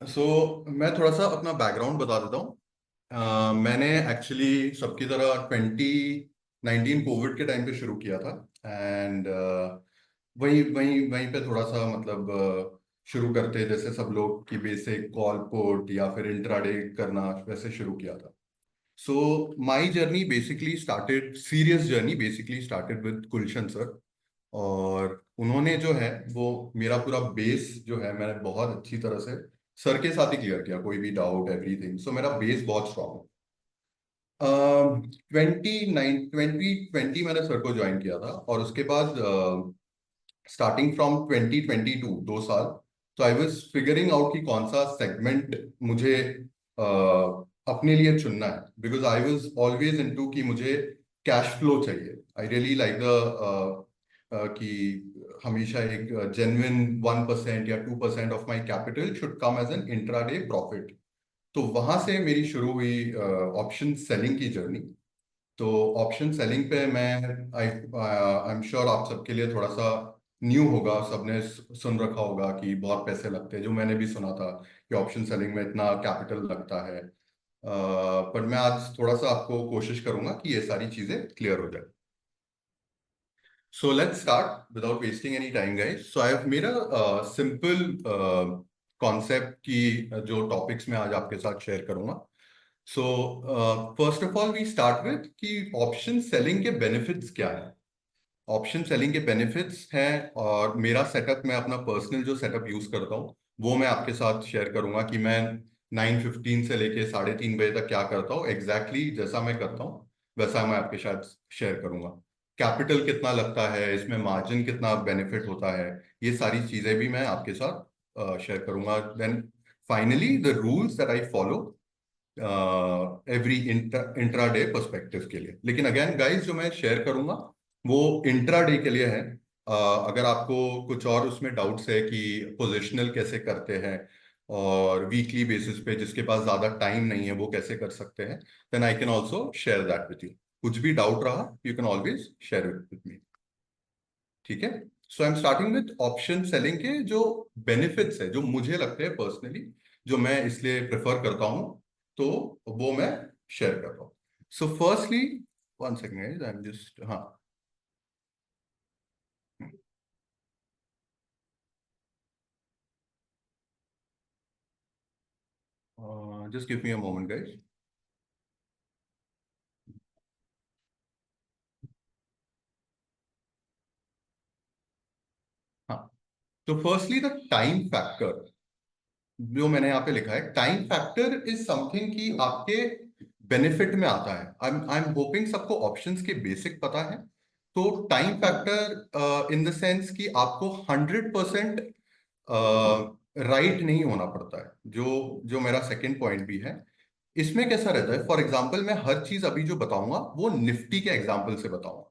मैं थोड़ा सा अपना बैकग्राउंड बता देता हूँ। मैंने एक्चुअली सबकी तरह 2019 कोविड के टाइम पे शुरू किया था। एंड वहीं वहीं वहीं पे थोड़ा सा मतलब शुरू करते जैसे सब लोग की बेसिक कॉल पुट या फिर इंट्राडे करना वैसे शुरू किया था। So my journey basically started, serious journey basically started with Gulshan sir. और उन्होंने जो है वो मेरा पूरा बेस जो है मैंने बहुत अच्छी तरह से सर के साथ ही क्लियर किया, कोई भी डाउट एवरीथिंग। सो मेरा बेस बहुत स्ट्रांग है। 2020 मैंने सर को ज्वाइन किया था और उसके बाद स्टार्टिंग फ्रॉम 2022 2 साल, तो आई वाज फिगरिंग आउट कि कौन सा सेगमेंट मुझे अपने लिए चुनना है, because I was always into कि मुझे कैश फ्लो चाहिए। आई रियली लाइक द कि हमेशा एक जेन्युइन 1% या 2% of my capital should come as an intraday profit. तो वहां से मेरी शुरू हुई ऑप्शन सेलिंग की जर्नी। तो ऑप्शन सेलिंग पे मैं आई एम श्योर आप सबके लिए थोड़ा सा न्यू होगा, सबने सुन रखा होगा कि बहुत पैसे लगते हैं, जो मैंने भी सुना था कि ऑप्शन सेलिंग में इतना कैपिटल लगता है। पर मैं आज थोड़ा सा आपको कोशिश करूंगा कि ये सारी चीजें क्लियर हो जाए। So let's start without wasting any time guys. So I have made a simple concept की जो टॉपिक्स मैं आज आपके साथ शेयर करूंगा। So first of all we start with कि ऑप्शन सेलिंग के बेनिफिट्स क्या है। ऑप्शन सेलिंग के बेनिफिट्स हैं और मेरा सेटअप, मैं अपना पर्सनल जो सेटअप यूज करता हूँ वो मैं आपके साथ शेयर करूंगा कि मैं 9:15 से लेके 3:30 बजे तक क्या करता हूँ, एग्जैक्टली जैसा मैं करता हूँ वैसा मैं आपके साथ शेयर करूंगा। कैपिटल कितना लगता है इसमें, मार्जिन कितना बेनिफिट होता है, ये सारी चीजें भी मैं आपके साथ शेयर करूंगा। Then finally the rules that I follow every intraday perspective के लिए। लेकिन अगेन गाइस, जो मैं शेयर करूंगा वो इंट्राडे के लिए है। अगर आपको कुछ और उसमें डाउट्स है कि पोजिशनल कैसे करते हैं और वीकली बेसिस पे जिसके पास ज्यादा टाइम नहीं है वो कैसे कर सकते हैं, then I can also share that with you. कुछ भी डाउट रहा you can always share it with me. ठीक है। So I am starting with option selling के जो बेनिफिट्स है, जो मुझे लगते हैं पर्सनली, जो मैं इसलिए प्रेफर करता हूं, तो वो मैं शेयर कर रहा हूँ। So firstly, one second, I am just, हाँ, just give me a moment guys. हाँ, तो फर्स्टली द टाइम फैक्टर जो मैंने यहाँ पे लिखा है, टाइम फैक्टर इज समथिंग कि आपके बेनिफिट में आता है। आई एम होपिंग सबको ऑप्शंस के बेसिक पता है। तो time factor in the sense कि आपको 100% राइट नहीं होना पड़ता है, जो जो मेरा सेकंड पॉइंट भी है। इसमें कैसा रहता है, फॉर एग्जांपल मैं हर चीज अभी जो बताऊंगा वो निफ्टी के एग्जांपल से बताऊंगा।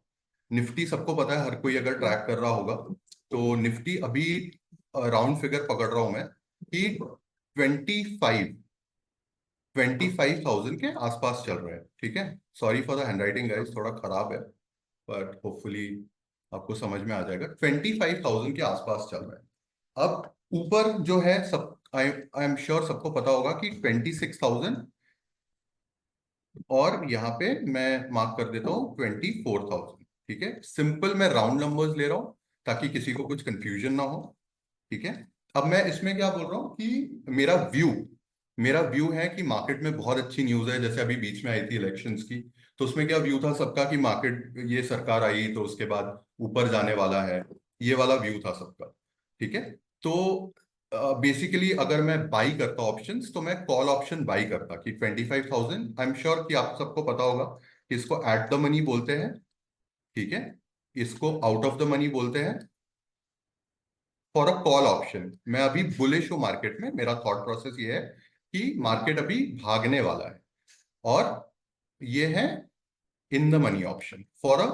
निफ्टी सबको पता है, हर कोई अगर ट्रैक कर रहा होगा तो निफ्टी अभी राउंड फिगर पकड़ रहा हूं मैं कि 25,000 के आसपास चल रहा है। ठीक है। Sorry for the handwriting guys, थोड़ा खराब है, बट होपफुली आपको समझ में आ जाएगा। 25,000 के आसपास चल रहा है। अब ऊपर जो है सब, आई एम श्योर सबको पता होगा कि 26,000, और यहाँ पे मैं मार्क कर देता हूँ 24,000। ठीक है, सिंपल मैं राउंड नंबर्स ले रहा हूँ ताकि किसी को कुछ कंफ्यूजन ना हो। ठीक है। अब मैं इसमें क्या बोल रहा हूँ कि मेरा व्यू है कि मार्केट में बहुत अच्छी न्यूज है। जैसे अभी बीच में आई थी इलेक्शंस की, तो उसमें क्या व्यू था सबका कि मार्केट, ये सरकार आई तो उसके बाद ऊपर जाने वाला है, ये वाला व्यू था सबका। ठीक है। तो बेसिकली अगर मैं बाई करता ऑप्शंस तो मैं कॉल ऑप्शन बाई करता कि 25,000, आई एम श्योर कि आप सबको पता होगा कि इसको एट द मनी बोलते हैं। ठीक है। इसको आउट ऑफ द मनी बोलते हैं फॉर अ कॉल ऑप्शन। मैं अभी बुलिश हूं मार्केट में, मेरा थॉट प्रोसेस ये है कि मार्केट अभी भागने वाला है। और ये है in the money option for a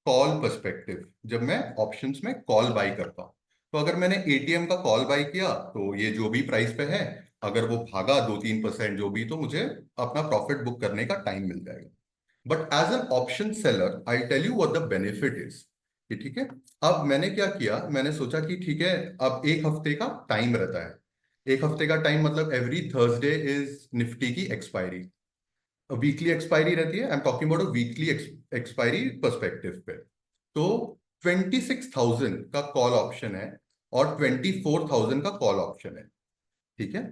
call perspective, जब मैं ऑप्शंस में कॉल बाई करता हूं। तो अगर मैंने एटीएम का कॉल बाई किया तो ये जो भी प्राइस पे है, अगर वो भागा 2-3% जो भी, तो मुझे अपना प्रॉफिट बुक करने का टाइम मिल जाएगा। But as an option seller I tell you what the benefit is. ठीक है। अब मैंने क्या किया, मैंने सोचा कि ठीक है, अब एक हफ्ते का टाइम रहता है। एक हफ्ते का टाइम मतलब एवरी थर्सडे इज निफ्टी की एक्सपायरी, वीकली एक्सपायरी रहती है। I am talking about weekly expiry perspective पे। तो 26,000 का कॉल ऑप्शन है और 24,000 का कॉल ऑप्शन है। ठीक है।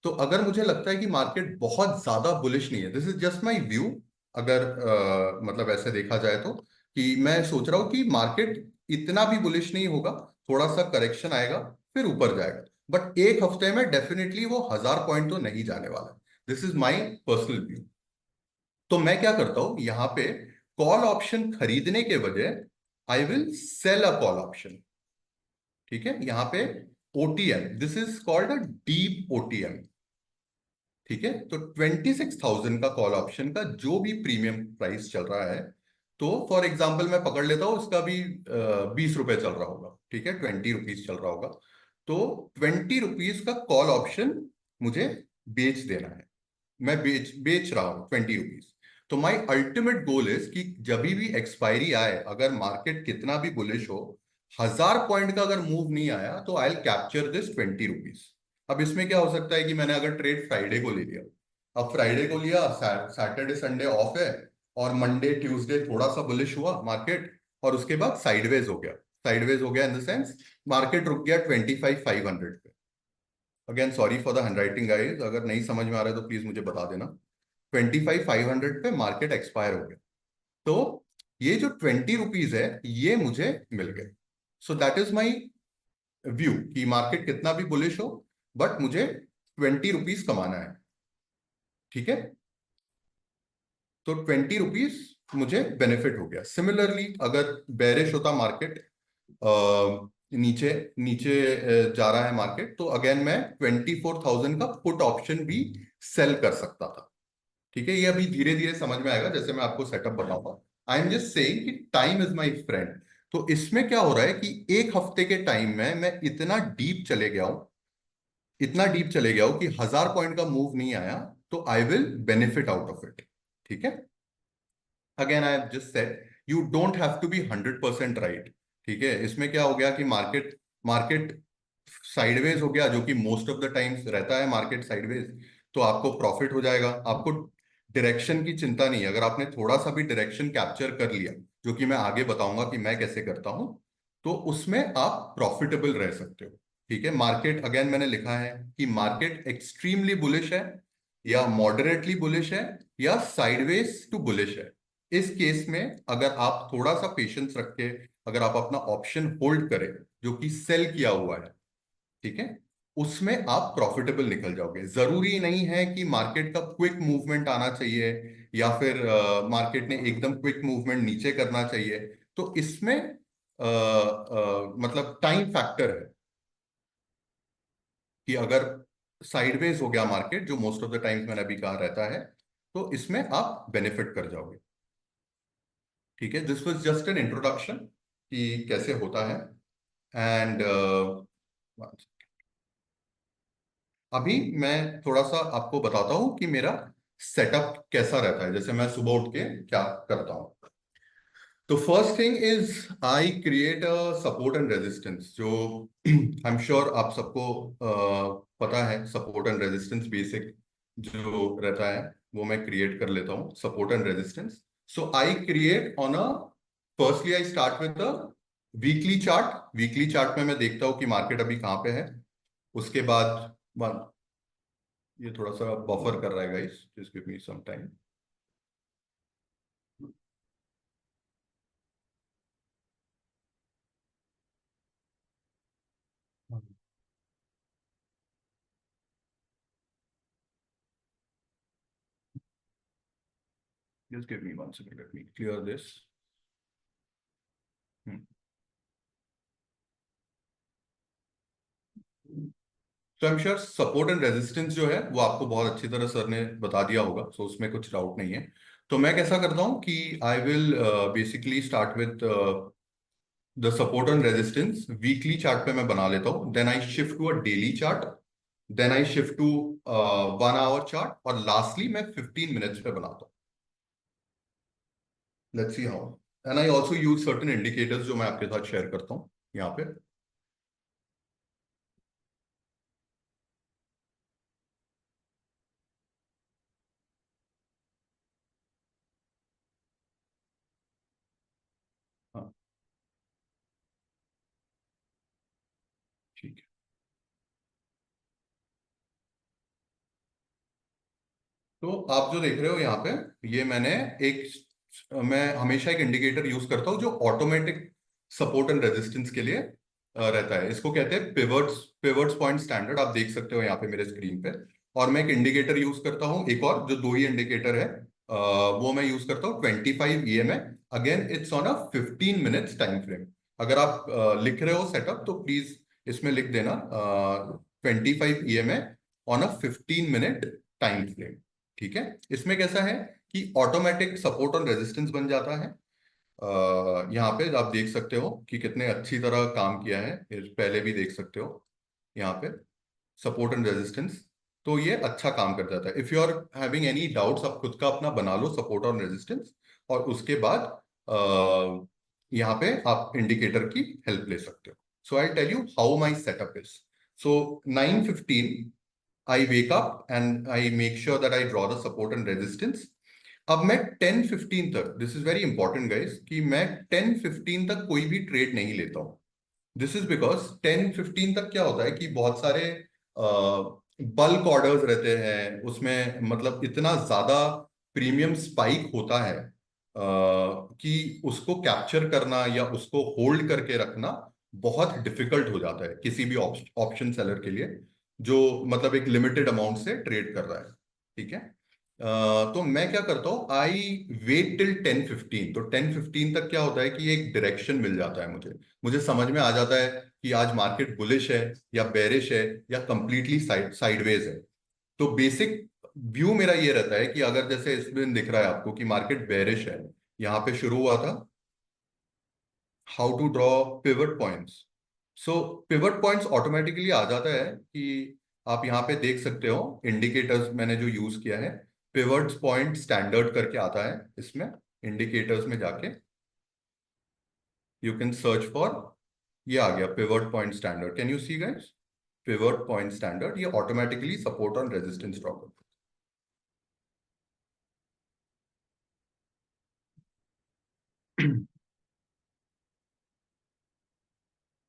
तो अगर मुझे लगता है कि मार्केट बहुत ज्यादा बुलिश नहीं है, this is just my view, अगर मतलब ऐसे देखा जाए तो, कि मैं सोच रहा हूँ कि मार्केट इतना भी बुलिश नहीं होगा, थोड़ा सा करेक्शन आएगा फिर ऊपर जाएगा, बट एक हफ्ते में डेफिनेटली वो 1,000 पॉइंट तो नहीं जाने वाला है। This is my personal view. तो मैं क्या करता हूं यहां पे, कॉल ऑप्शन खरीदने के बजाय I will sell a call option. ठीक है, यहां पे OTM, this is called a deep OTM. ठीक है, तो 26,000 का कॉल ऑप्शन का जो भी प्रीमियम प्राइस चल रहा है, तो फॉर एग्जाम्पल मैं पकड़ लेता हूं उसका भी 20 रुपए चल रहा होगा, ठीक है, 20 रुपीज चल रहा होगा। तो 20 रुपीज का कॉल ऑप्शन मुझे बेच देना है। मैं बेच बेच रहा हूं 20 रुपीज। तो माई अल्टीमेट गोल इज कि जब भी एक्सपायरी आए, अगर मार्केट कितना भी बुलिश हो, 1,000 पॉइंट का अगर मूव नहीं आया, तो I will capture this 20 rupees. अब इसमें क्या हो सकता है कि मैंने अगर ट्रेड फ्राइडे को ले लिया, अब फ्राइडे को लिया, सैटरडे संडे ऑफ है, और मंडे ट्यूसडे थोड़ा सा बुलिश हुआ मार्केट, और उसके बाद साइडवेज हो गया। साइडवेज हो गया इन द सेंस मार्केट रुक गया 25,500 पे। Again sorry for the handwriting guys, अगर नहीं समझ में आ रहा है तो प्लीज मुझे बता देना। 25,500 पे मार्केट एक्सपायर हो गया। तो ये जो 20 रुपीज है, ये मुझे मिल गए। सो दैट इज माई व्यू कि मार्केट कितना भी बुलिश हो, बट मुझे 20 रुपीज कमाना है। ठीक है, तो 20 रुपीज मुझे बेनिफिट हो गया। सिमिलरली अगर बेरिश होता मार्केट, नीचे नीचे जा रहा है मार्केट, तो अगेन मैं 24,000 का पुट ऑप्शन भी सेल कर सकता था। ठीक है, ये अभी धीरे धीरे समझ में आएगा जैसे मैं आपको सेटअप बताऊंगा। आई एम जस्ट सेइंग कि टाइम इज माय फ्रेंड। तो इसमें क्या हो रहा है कि एक हफ्ते के टाइम में मैं इतना डीप चले गया हूं, इतना डीप चले गया हूं कि 1,000 पॉइंट का मूव नहीं आया, तो I will benefit out of it. ठीक है, again I have just said you don't have to be 100% right. ठीक है, इसमें क्या हो गया कि मार्केट मार्केट साइडवेज हो गया, जो कि मोस्ट ऑफ द टाइम्स रहता है मार्केट साइडवेज, तो आपको प्रॉफिट हो जाएगा। आपको डायरेक्शन की चिंता नहीं है। अगर आपने थोड़ा सा भी डायरेक्शन कैप्चर कर लिया, जो कि मैं आगे बताऊंगा कि मैं कैसे करता हूं, तो उसमें आप प्रॉफिटेबल रह सकते हो। ठीक है, मार्केट अगेन मैंने लिखा है कि मार्केट एक्सट्रीमली बुलिश है, या मॉडरेटली बुलिश है, या साइडवेज टू बुलिश है। इस केस में अगर आप थोड़ा सा पेशेंस रख के, अगर आप अपना ऑप्शन होल्ड करें जो कि सेल किया हुआ है, ठीक है, उसमें आप प्रॉफिटेबल निकल जाओगे। जरूरी नहीं है कि मार्केट का क्विक मूवमेंट आना चाहिए, या फिर मार्केट ने एकदम क्विक मूवमेंट नीचे करना चाहिए। तो इसमें मतलब टाइम फैक्टर है कि अगर साइडवेज हो गया मार्केट, जो मोस्ट ऑफ द टाइम्स मैंने अभी कहा रहता है, तो इसमें आप बेनिफिट कर जाओगे। ठीक है, this was just an introduction कि कैसे होता है। एंड अभी मैं थोड़ा सा आपको बताता हूँ कि मेरा सेटअप कैसा रहता है, जैसे मैं सुबह उठ के क्या करता हूँ। तो first thing is I create a support and resistance, जो आई एम श्योर आप सबको पता है। सपोर्ट एंड रेजिस्टेंस बेसिक जो रहता है, वो मैं क्रिएट कर लेता हूँ, support and resistance. So I create on a, firstly I start with the weekly chart. Weekly chart में मैं देखता हूँ कि मार्केट अभी कहाँ पे है। उसके बाद ये थोड़ा सा बफर कर रहा है guys, just give me some time. Just give me 1 second, let me clear this. तो I am sure support and resistance जो है वो आपको बहुत अच्छी तरह सर ने बता दिया होगा, सो उसमें कुछ डाउट नहीं है। तो मैं कैसा करता हूँ कि I will basically start with the support and resistance, weekly chart पे मैं बना लेता हूँ, then I shift to a daily chart, then I shift to 1 hour chart, और लास्टली मैं 15 मिनट्स पे बनाता हूँ। Let's see how. And I also use certain indicators जो मैं आपके साथ शेयर करता हूँ यहाँ पे। ठीक है। तो आप जो देख रहे हो यहाँ पे, ये मैं हमेशा एक इंडिकेटर यूज करता हूँ जो ऑटोमेटिक सपोर्ट एंड रेजिस्टेंस के लिए रहता है। इसको कहते हैं पिवट्स पिवट्स पॉइंट स्टैंडर्ड। आप देख सकते हो यहाँ पे मेरे स्क्रीन पे। और मैं एक इंडिकेटर यूज करता हूँ, एक और जो दो ही इंडिकेटर है, वो मैं यूज करता हूँ 25 EMA। Again it's on a 15 minutes time frame. अगर आप लिख रहे हो सेटअप तो प्लीज इसमें लिख देना 25 EMA on a 15 minute time frame. ठीक है। इसमें कैसा है कि ऑटोमेटिक सपोर्ट और रेजिस्टेंस बन जाता है। यहाँ पे आप देख सकते हो कि कितने अच्छी तरह काम किया है, पहले भी देख सकते हो यहाँ पे सपोर्ट एंड रेजिस्टेंस। तो ये अच्छा काम कर जाता है। If you are having any doubts, आप खुद का अपना बना लो सपोर्ट और रेजिस्टेंस, और उसके बाद यहाँ पे आप इंडिकेटर की हेल्प ले सकते हो। So I tell you how my setup is. So 9:15 I wake up and I make sure that I draw the support and resistance. अब मैं 10:15 तक, this is very important guys, कि मैं 10:15 तक कोई भी ट्रेड नहीं लेता हूँ। दिस इज बिकॉज 10:15 तक क्या होता है कि बहुत सारे बल्क ऑर्डर्स रहते हैं उसमें, मतलब इतना ज्यादा प्रीमियम स्पाइक होता है कि उसको कैप्चर करना या उसको होल्ड करके रखना बहुत डिफिकल्ट हो जाता है किसी भी ऑप्शन सेलर के लिए, जो मतलब एक लिमिटेड अमाउंट से ट्रेड कर रहा है। ठीक है। तो मैं क्या करता हूँ, आई वेट टिल 10:15। तो 10:15 तक क्या होता है कि एक डायरेक्शन मिल जाता है मुझे। मुझे समझ में आ जाता है कि आज मार्केट बुलिश है या बेरिश है या कंप्लीटली साइडवेज है। तो बेसिक व्यू मेरा ये रहता है कि अगर जैसे इसमें दिख रहा है आपको कि मार्केट बेरिश है, यहाँ पे शुरू हुआ था, how to draw pivot points. So pivot points automatically आ जाता है कि आप यहाँ पे देख सकते हो इंडिकेटर्स मैंने जो यूज किया है, पिवट्स पॉइंट स्टैंडर्ड करके आता है इसमें। इंडिकेटर्स में जाके यू कैन सर्च फॉर, ये आ गया pivot point standard. Can you see guys? Pivot point standard ये automatically support on resistance draw करता है।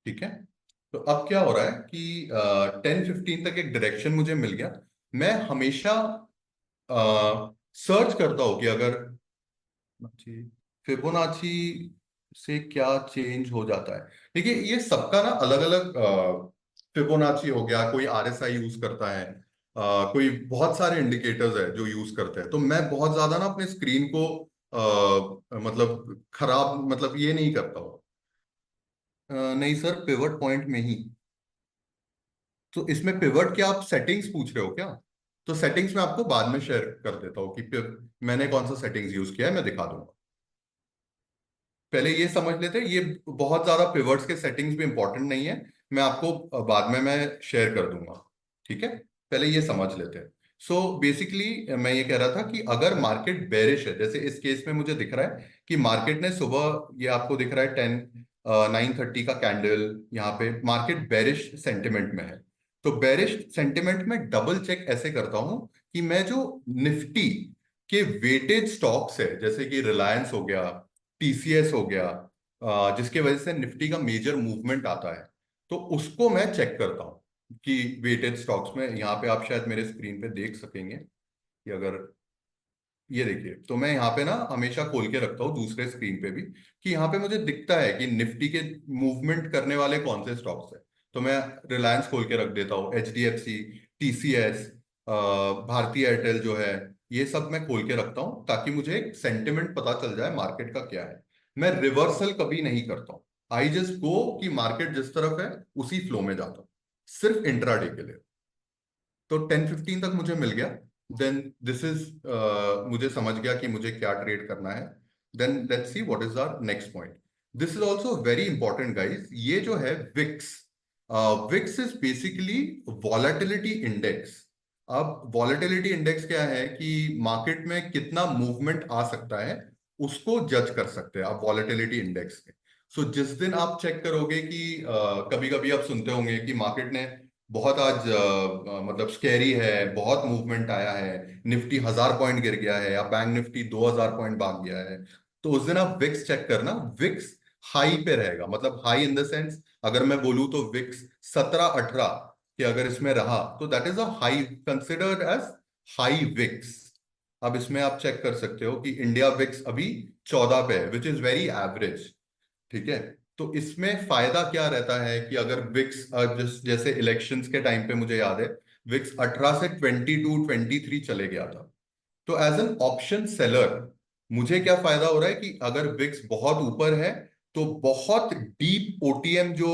ठीक है। तो अब क्या हो रहा है कि 10:15 तक एक डायरेक्शन मुझे मिल गया। मैं हमेशा सर्च करता हूं कि अगर फिबोनाची से क्या चेंज हो जाता है। देखिए ये सबका ना अलग अलग, फिबोनाची हो गया, कोई RSI यूज करता है, कोई बहुत सारे इंडिकेटर्स है जो यूज करते हैं। तो मैं बहुत ज्यादा ना अपने स्क्रीन को मतलब खराब, मतलब ये नहीं करता हूँ। नहीं सर, पिवट पॉइंट में ही। तो इसमें पिवट के आप सेटिंग्स पूछ रहे हो क्या? तो सेटिंग्स में आपको बाद में शेयर कर देता हूँ कि मैंने कौन सा सेटिंग्स यूज किया है, मैं दिखा दूंगा। पहले ये समझ लेते हैं, ये बहुत ज्यादा पिवट्स के सेटिंग्स भी इंपॉर्टेंट नहीं है, मैं आपको बाद में मैं शेयर कर दूंगा। ठीक है। पहले ये समझ लेते हैं। सो बेसिकली मैं ये कह रहा था कि अगर मार्केट बेरिश है, जैसे इस केस में मुझे दिख रहा है कि मार्केट ने सुबह, ये आपको दिख रहा है 9:30 का कैंडल, यहाँ पे मार्केट बेरिश सेंटिमेंट में है। तो बेरिश सेंटिमेंट में डबल चेक ऐसे करता हूं कि मैं जो निफ्टी के वेटेड स्टॉक्स है, जैसे कि रिलायंस हो गया, TCS हो गया, जिसके वजह से निफ्टी का मेजर मूवमेंट आता है, तो उसको मैं चेक करता हूँ कि वेटेड स्टॉक्स में, यहाँ पे आप शायद मेरे स्क्रीन पे देख सकेंगे कि अगर ये देखिए, तो मैं यहाँ पे ना हमेशा खोल के रखता हूँ दूसरे स्क्रीन पे भी, कि यहाँ पे मुझे दिखता है कि निफ्टी के मूवमेंट करने वाले कौन से स्टॉक्स है। तो मैं रिलायंस खोल के रख देता हूँ, HDFC, TCS, भारती एयरटेल जो है, ये सब मैं खोल के रखता हूँ ताकि मुझे एक सेंटिमेंट पता चल जाए मार्केट का क्या है। मैं रिवर्सल कभी नहीं करता हूँ। आई जस्ट गो कि मार्केट जिस तरफ है उसी फ्लो में जाता हूँ, सिर्फ इंट्राडे के लिए। तो 10:15 तक मुझे मिल गया। देन दिस इज, मुझे समझ गया कि मुझे क्या ट्रेड करना है। Then let's see what is our next point. This is also very important guys, ये जो है VIX, VIX is basically volatility index. अब वॉलेटिलिटी इंडेक्स क्या है कि मार्केट में कितना मूवमेंट आ सकता है उसको जज कर सकते हैं आप वॉलेटिलिटी इंडेक्स के। सो जिस दिन आप चेक करोगे कि कभी कभी आप सुनते होंगे कि मार्केट ने बहुत आज मतलब स्कैरी है, बहुत मूवमेंट आया है, निफ्टी 1000 पॉइंट गिर गया है या बैंक निफ्टी 2000 पॉइंट भाग गया है, तो उस दिन आप विक्स चेक करना। विक्स हाई पे रहेगा, मतलब हाई इन द सेंस, अगर मैं बोलूं तो विक्स 17-18 कि अगर इसमें रहा तो that is a high, considered as high VIX. अब इसमें आप चेक कर सकते हो कि इंडिया विक्स अभी 14 पे है, विच इज वेरी एवरेज। ठीक है। तो इसमें फायदा क्या रहता है कि अगर विक्स जैसे इलेक्शंस के टाइम पे मुझे याद है विक्स 18 से 22-23 चले गया था। तो एज एन ऑप्शन सेलर मुझे क्या फायदा हो रहा है कि अगर विक्स बहुत ऊपर है तो बहुत डीप ओटीएम जो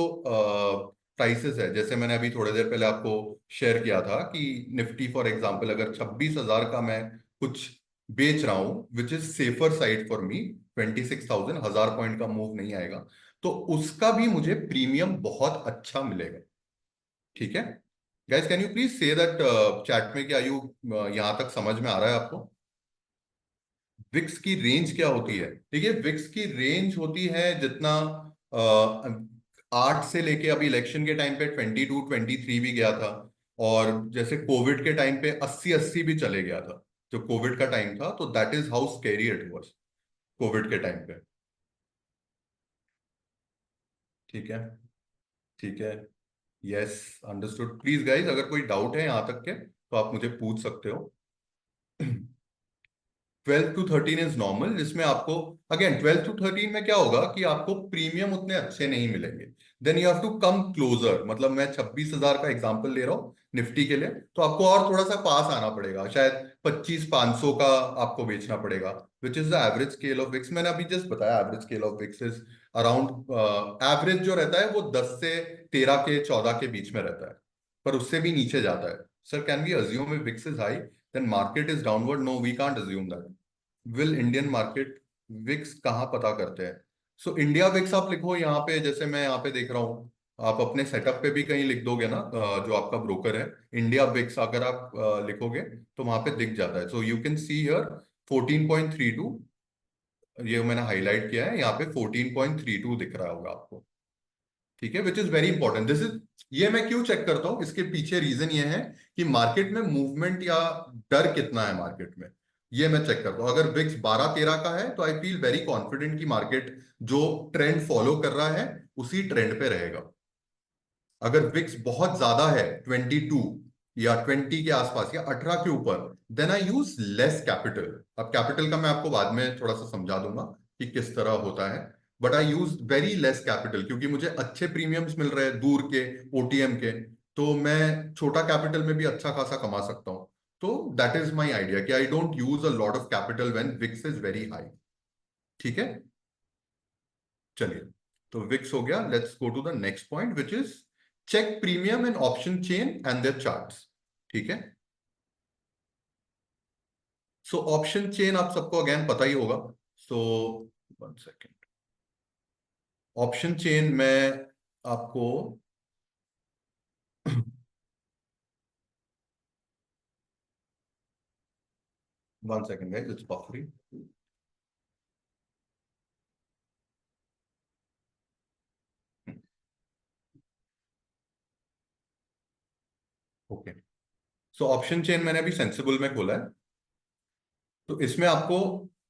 प्राइसेस है, जैसे मैंने अभी थोड़ी देर पहले आपको शेयर किया था कि निफ्टी फॉर एग्जांपल अगर 26,000 का मैं कुछ बेच रहा हूं which is safer side for me, 26,000, 1,000 point का मूव नहीं आएगा, तो उसका भी मुझे प्रीमियम बहुत अच्छा मिलेगा। ठीक है। Guys can you please say that chat में, क्या यू यहां तक समझ में आ रहा है आपको? विक्स की रेंज क्या होती है? देखिए विक्स की रेंज होती है जितना 8 से लेके अभी इलेक्शन के टाइम पे 22-23 भी गया था, और जैसे कोविड के टाइम पे 80-80 भी चले गया था, जो कोविड का टाइम था, तो that is how scary it was Covid के टाइम पे। ठीक है। ठीक है। Yes, understood. प्लीज गाइज अगर कोई डाउट है यहाँ तक के तो आप मुझे पूछ सकते हो। 12 to 13 इज नॉर्मल, जिसमें आपको अगेन 12 to 13 में क्या होगा कि आपको प्रीमियम उतने अच्छे नहीं मिलेंगे। Then you have to come closer, मतलब मैं 26,000 का एग्जांपल ले रहा हूँ निफ्टी के लिए, तो आपको और थोड़ा सा पास आना पड़ेगा, शायद 25-500 का आपको बेचना पड़ेगा, which is the average scale of VIX. मैंने अभी जस्ट बताया average scale of VIX is around, average जो रहता है वो 10 से 13 के 14 के बीच में रहता है, पर उससे भी नीचे जाता है। Sir can we assume if VIX is high then market is downward? No, we can't assume that. Will Indian market VIX कहाँ पता करते हैं? सो इंडिया विक्स आप लिखो यहाँ पे, जैसे मैं यहाँ पे देख रहा हूँ, आप अपने सेटअप पे भी कहीं लिख दोगे ना, जो आपका ब्रोकर है, इंडिया विक्स अगर आप लिखोगे तो वहां पे दिख जाता है। So you can see here 14.32, ये मैंने हाईलाइट किया है यहाँ पे, 14.32 दिख रहा होगा आपको। ठीक है, which is very important. This is, ये मैं क्यों चेक करता हूँ, इसके पीछे रीजन ये है कि मार्केट में मूवमेंट या डर कितना है मार्केट में, ये मैं चेक करता हूँ। अगर विक्स 12-13 का है तो आई फील वेरी कॉन्फिडेंट कि मार्केट जो ट्रेंड फॉलो कर रहा है उसी ट्रेंड पे रहेगा। अगर विक्स बहुत ज्यादा है, 22 या 20 के आसपास या 18 के ऊपर, then I use less capital. अब कैपिटल का मैं आपको बाद में थोड़ा सा समझा दूंगा कि किस तरह होता है, but I use very less capital क्योंकि मुझे अच्छे प्रीमियम्स मिल रहे हैं दूर के ओटीएम के, तो मैं छोटा कैपिटल में भी अच्छा खासा कमा सकता हूँ। तो दैट इज माई आइडिया कि I don't use a lot of capital when VIX is very high. ठीक है। चलिए, तो विक्स हो गया। Let's go to the next point which is check premium in option chain and their charts. ठीक है। So option chain आप सबको अगेन पता ही होगा। So one second, option chain में आपको 1 second guys, it's buffering. Okay. So option chain मैंने अभी सेंसिबल में खोला है, तो इसमें आपको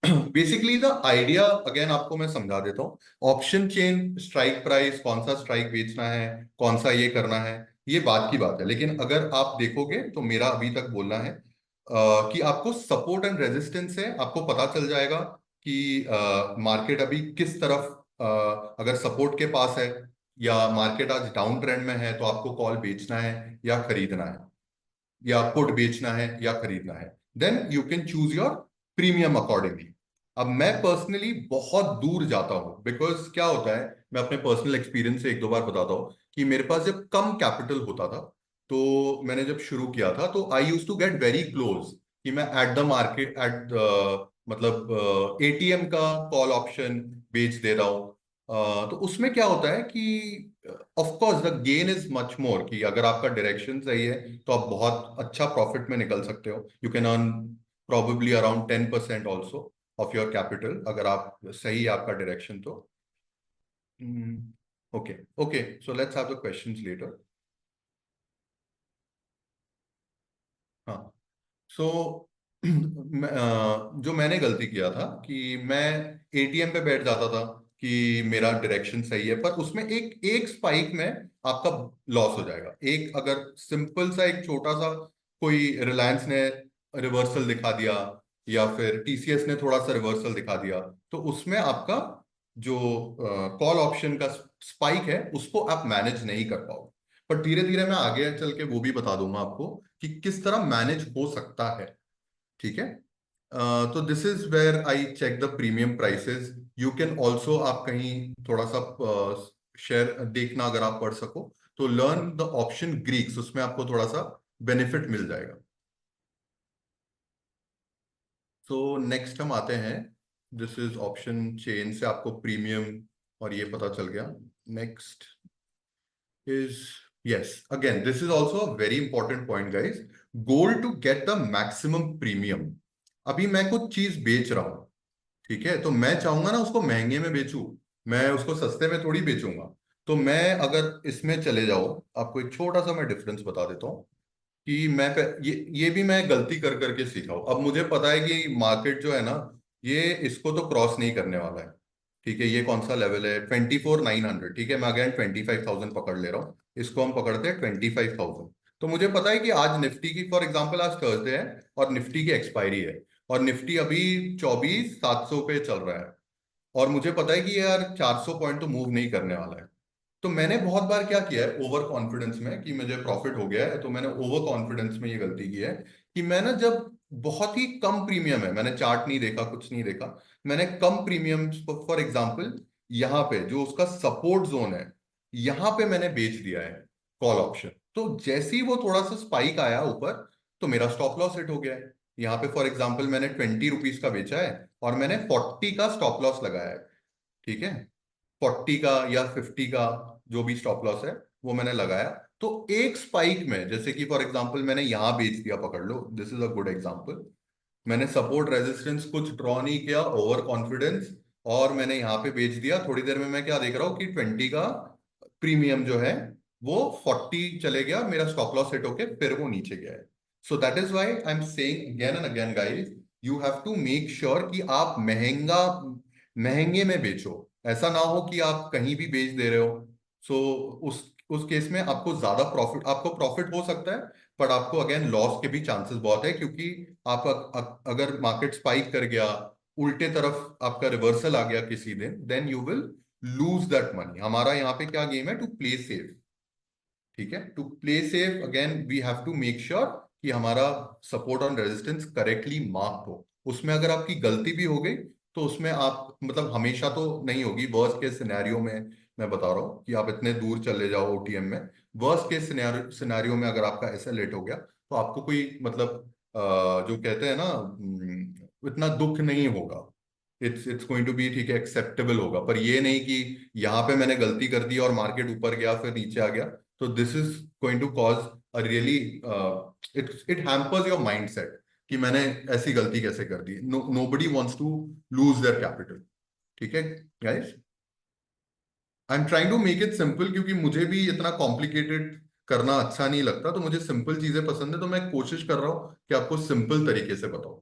बेसिकली द आइडिया अगेन आपको मैं समझा देता हूँ। ऑप्शन चेन, स्ट्राइक प्राइस, कौन सा स्ट्राइक बेचना है, कौन सा ये करना है, ये बात की बात है, लेकिन अगर आप देखोगे तो मेरा अभी तक बोलना है कि आपको सपोर्ट एंड रेजिस्टेंस से आपको पता चल जाएगा कि मार्केट अभी किस तरफ, अगर सपोर्ट के पास है या मार्केट आज डाउन ट्रेंड में है तो आपको कॉल बेचना है या खरीदना है, या पुट बेचना है या खरीदना है। Then you can choose your premium accordingly. अब मैं पर्सनली बहुत दूर जाता हूं, बिकॉज क्या होता है, मैं अपने पर्सनल एक्सपीरियंस से एक दो बार बताता हूँ कि मेरे पास जब कम कैपिटल होता था, तो मैंने जब शुरू किया था तो I use to get very close कि मैं एट द मार्केट, एट मतलब एटीएम का कॉल ऑप्शन बेच दे रहा हूँ। तो उसमें क्या होता है कि of course the gain is much more, कि अगर आपका डायरेक्शन सही है तो आप बहुत अच्छा प्रॉफिट में निकल सकते हो। You can earn probably around 10% also of your capital, अगर आप सही है आपका डायरेक्शन तो। Okay. Okay, so let's have the questions letter. हाँ। सो जो मैंने गलती किया था कि मैं एटीएम पे बैठ जाता था कि मेरा डायरेक्शन सही है, पर उसमें एक एक स्पाइक में आपका लॉस हो जाएगा। एक अगर सिंपल सा एक छोटा सा कोई रिलायंस ने रिवर्सल दिखा दिया या फिर टीसीएस ने थोड़ा सा रिवर्सल दिखा दिया, तो उसमें आपका जो कॉल ऑप्शन का स्पाइक है उसको आप मैनेज नहीं कर पाओगे। पर धीरे धीरे मैं आगे चल के वो भी बता दूंगा आपको कि किस तरह मैनेज हो सकता है। ठीक है। तो this is where I check the premium prices. You can also, आप कहीं थोड़ा सा शेयर देखना अगर आप पढ़ सको, तो लर्न द ऑप्शन ग्रीक्स, उसमें आपको थोड़ा सा बेनिफिट मिल जाएगा। सो नेक्स्ट हम आते हैं, दिस इज ऑप्शन चेन से आपको प्रीमियम और ये पता चल गया। Next is, yes, again this is also a very important point guys, goal to get the maximum premium। अभी मैं कुछ चीज बेच रहा हूं, ठीक है, तो मैं चाहूंगा ना उसको महंगे में बेचूं, मैं उसको सस्ते में थोड़ी बेचूंगा। तो मैं अगर इसमें चले जाओ, आपको एक छोटा सा मैं डिफरेंस बता देता हूँ कि ये भी मैं गलती कर करके सीखा हूं। अब मुझे पता है कि मार्केट जो है ना, ये इसको तो क्रॉस नहीं करने वाला है। ठीक है, ये कौन सा लेवल है, 24,900, ठीक है, मैं अगेन 25,000 पकड़ ले रहा हूँ, इसको हम पकड़ते हैं 25,000। तो मुझे पता है कि आज निफ्टी की, फॉर एग्जांपल आज थर्सडे है और निफ्टी की एक्सपायरी है, और निफ्टी अभी 24,700 पे चल रहा है, और मुझे पता है कि यार 400 पॉइंट तो मूव नहीं करने वाला है। तो मैंने बहुत बार क्या किया है, ओवर कॉन्फिडेंस में कि मुझे प्रॉफिट हो गया है, तो मैंने ओवर कॉन्फिडेंस में ये गलती की है कि मैं ना, जब बहुत ही कम प्रीमियम है, मैंने चार्ट नहीं देखा, कुछ नहीं देखा, मैंने कम प्रीमियम, फॉर एग्जांपल यहाँ पे जो उसका सपोर्ट जोन है, यहाँ पे मैंने बेच दिया है कॉल ऑप्शन। तो जैसे ही वो थोड़ा सा स्पाइक आया ऊपर, तो मेरा स्टॉप लॉस हिट हो गया है। यहाँ पे फॉर एग्जांपल मैंने 20 रुपीज का बेचा है और मैंने 40 का स्टॉप लॉस लगाया है। ठीक है, 40 का या 50 का जो भी स्टॉप लॉस है वो मैंने लगाया। तो एक स्पाइक में, जैसे कि फॉर एग्जांपल मैंने यहां बेच दिया, पकड़ लो, this is a good example, मैंने सपोर्ट रेजिस्टेंस कुछ ड्रॉ नहीं किया, ओवर कॉन्फिडेंस, और मैंने यहां पे बेच दिया। थोड़ी देर में मैं क्या देख रहा हूँ कि 20 का प्रीमियम जो है वो 40 चले गया, मेरा स्टॉप लॉस हिट होके फिर वो नीचे गया है। So that is why I am saying again and again guys, you have to make sure कि आप महंगे में बेचो। ऐसा ना हो कि आप कहीं भी बेच दे रहे हो। सो उस केस में आपको ज्यादा प्रॉफिट, आपको प्रॉफिट हो सकता है, पर आपको अगेन लॉस के भी चांसेस बहुत है, क्योंकि आप अगर मार्केट स्पाइक कर गया, उल्टे तरफ आपका रिवर्सल आ गया किसी दिन, then you will lose that money. हमारा यहाँ पे क्या गेम है, टू प्ले सेफ। ठीक है, to play safe again we have to make sure कि हमारा सपोर्ट और रेजिस्टेंस करेक्टली मार्क हो। उसमें अगर आपकी गलती भी हो गई, तो उसमें आप, मतलब हमेशा तो नहीं होगी, वर्स्ट केस सिनेरियो में मैं बता रहा हूँ कि आप इतने दूर चले जाओ ओटीएम में, वर्स्ट केस सिनेरियो में अगर आपका ऐसा लेट हो गया, तो आपको कोई मतलब जो कहते हैं ना, इतना दुख नहीं होगा। इट्स गोइंग टू बी, ठीक है, एक्सेप्टेबल होगा। पर ये नहीं कि यहाँ पे मैंने गलती कर दी और मार्केट ऊपर गया फिर नीचे आ गया, तो this is going to cause a really, it it hampers your mind set कि मैंने ऐसी गलती कैसे कर दी। Nobody wants to lose their capital. ठीक है guys, I am trying to make it simple, क्योंकि मुझे भी इतना कॉम्प्लिकेटेड करना अच्छा नहीं लगता, तो मुझे सिंपल चीजें पसंद है, तो मैं कोशिश कर रहा हूँ कि आपको सिंपल तरीके से बताऊं।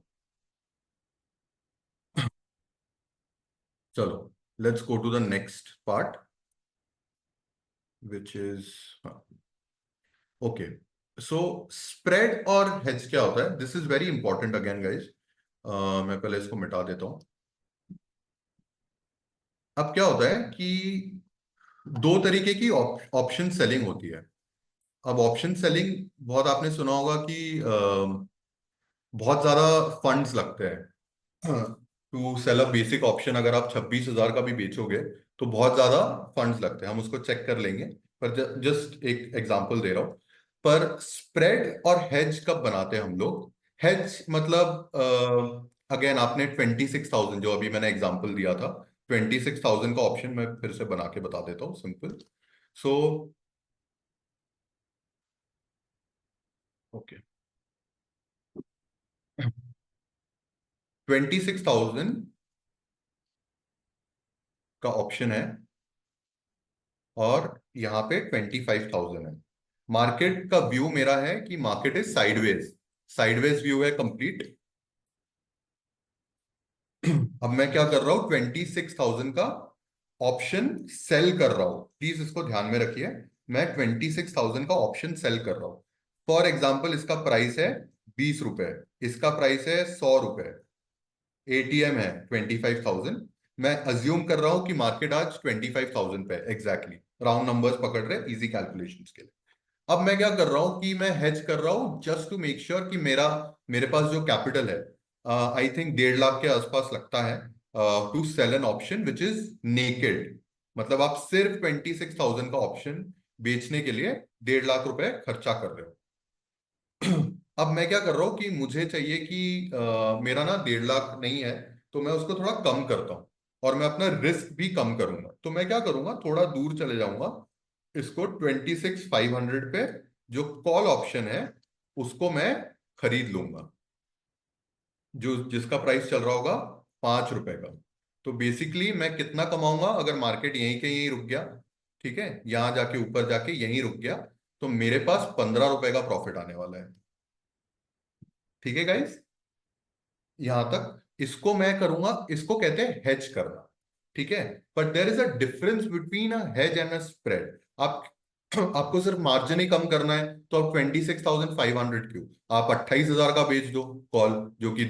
चलो, let's go to the next part, which is, okay, so spread और हेज क्या होता है, this is very important again guys. मैं पहले इसको मिटा देता हूं। अब क्या होता है कि दो तरीके की ऑप्शन सेलिंग होती है। अब ऑप्शन सेलिंग, बहुत आपने सुना होगा कि बहुत ज्यादा फंड्स लगते हैं to sell a basic option. अगर आप 26,000 का भी बेचोगे, तो बहुत ज्यादा फंड्स लगते हैं, हम उसको चेक कर लेंगे, पर जस्ट एक एग्जांपल दे रहा हूं। पर स्प्रेड और हेज कब बनाते हैं हम लोग? हेज मतलब अगेन आपने 26,000, जो अभी मैंने एग्जांपल दिया था, 26,000 का ऑप्शन मैं फिर से बना के बता देता हूँ, सिंपल। सो ओके, 26,000 का ऑप्शन है, और यहाँ पे 25,000 है। मार्केट का व्यू मेरा है कि market is sideways, sideways view है कंप्लीट। अब मैं क्या कर रहा हूँ, 26,000 का ऑप्शन सेल कर रहा हूं, प्लीज इसको ध्यान में रखिए, मैं 26,000 का ऑप्शन सेल कर रहा हूं। फॉर एग्जाम्पल इसका प्राइस है 20 रुपए, इसका प्राइस है 100 रुपए, एटीएम है 25,000। मैं अज्यूम कर रहा हूं कि मार्केट आज 25,000 पे एग्जैक्टली, राउंड नंबर्स पकड़ रहे इजी कैलकुलेशंस के लिए। अब मैं क्या कर रहा हूं कि मैं हेज कर रहा हूं जस्ट टू मेक श्योर कि मेरे पास जो कैपिटल है, आई थिंक 1.5 लाख के आसपास लगता है, to sell an option which is naked. मतलब आप सिर्फ 26,000 का ऑप्शन बेचने के लिए 1.5 लाख रुपए खर्चा कर रहे हो। अब मैं क्या कर रहा हूँ कि मुझे चाहिए कि मेरा ना 1.5 लाख नहीं है, तो मैं उसको थोड़ा कम करता हूँ और मैं अपना रिस्क भी कम करूंगा। तो मैं क्या करूंगा, थोड़ा दूर चले जाऊंगा, इसको 26,500 पे जो कॉल ऑप्शन है उसको मैं खरीद लूंगा, जो जिसका प्राइस चल रहा होगा 5 रुपए का। तो बेसिकली मैं कितना कमाऊंगा अगर मार्केट यहीं के यहीं रुक गया, ठीक है, यहां जाके ऊपर जाके यहीं रुक गया, तो मेरे पास 15 रुपए का प्रॉफिट आने वाला है। ठीक है गाइस, यहां तक इसको मैं करूंगा, इसको कहते हैं हेज करना। ठीक है, but there is a difference between a hedge and a spread. आप आपको सिर्फ मार्जिन ही कम करना है तो आप 26,500 क्यों, आप 28,000 का बेच दो कॉल, जो कि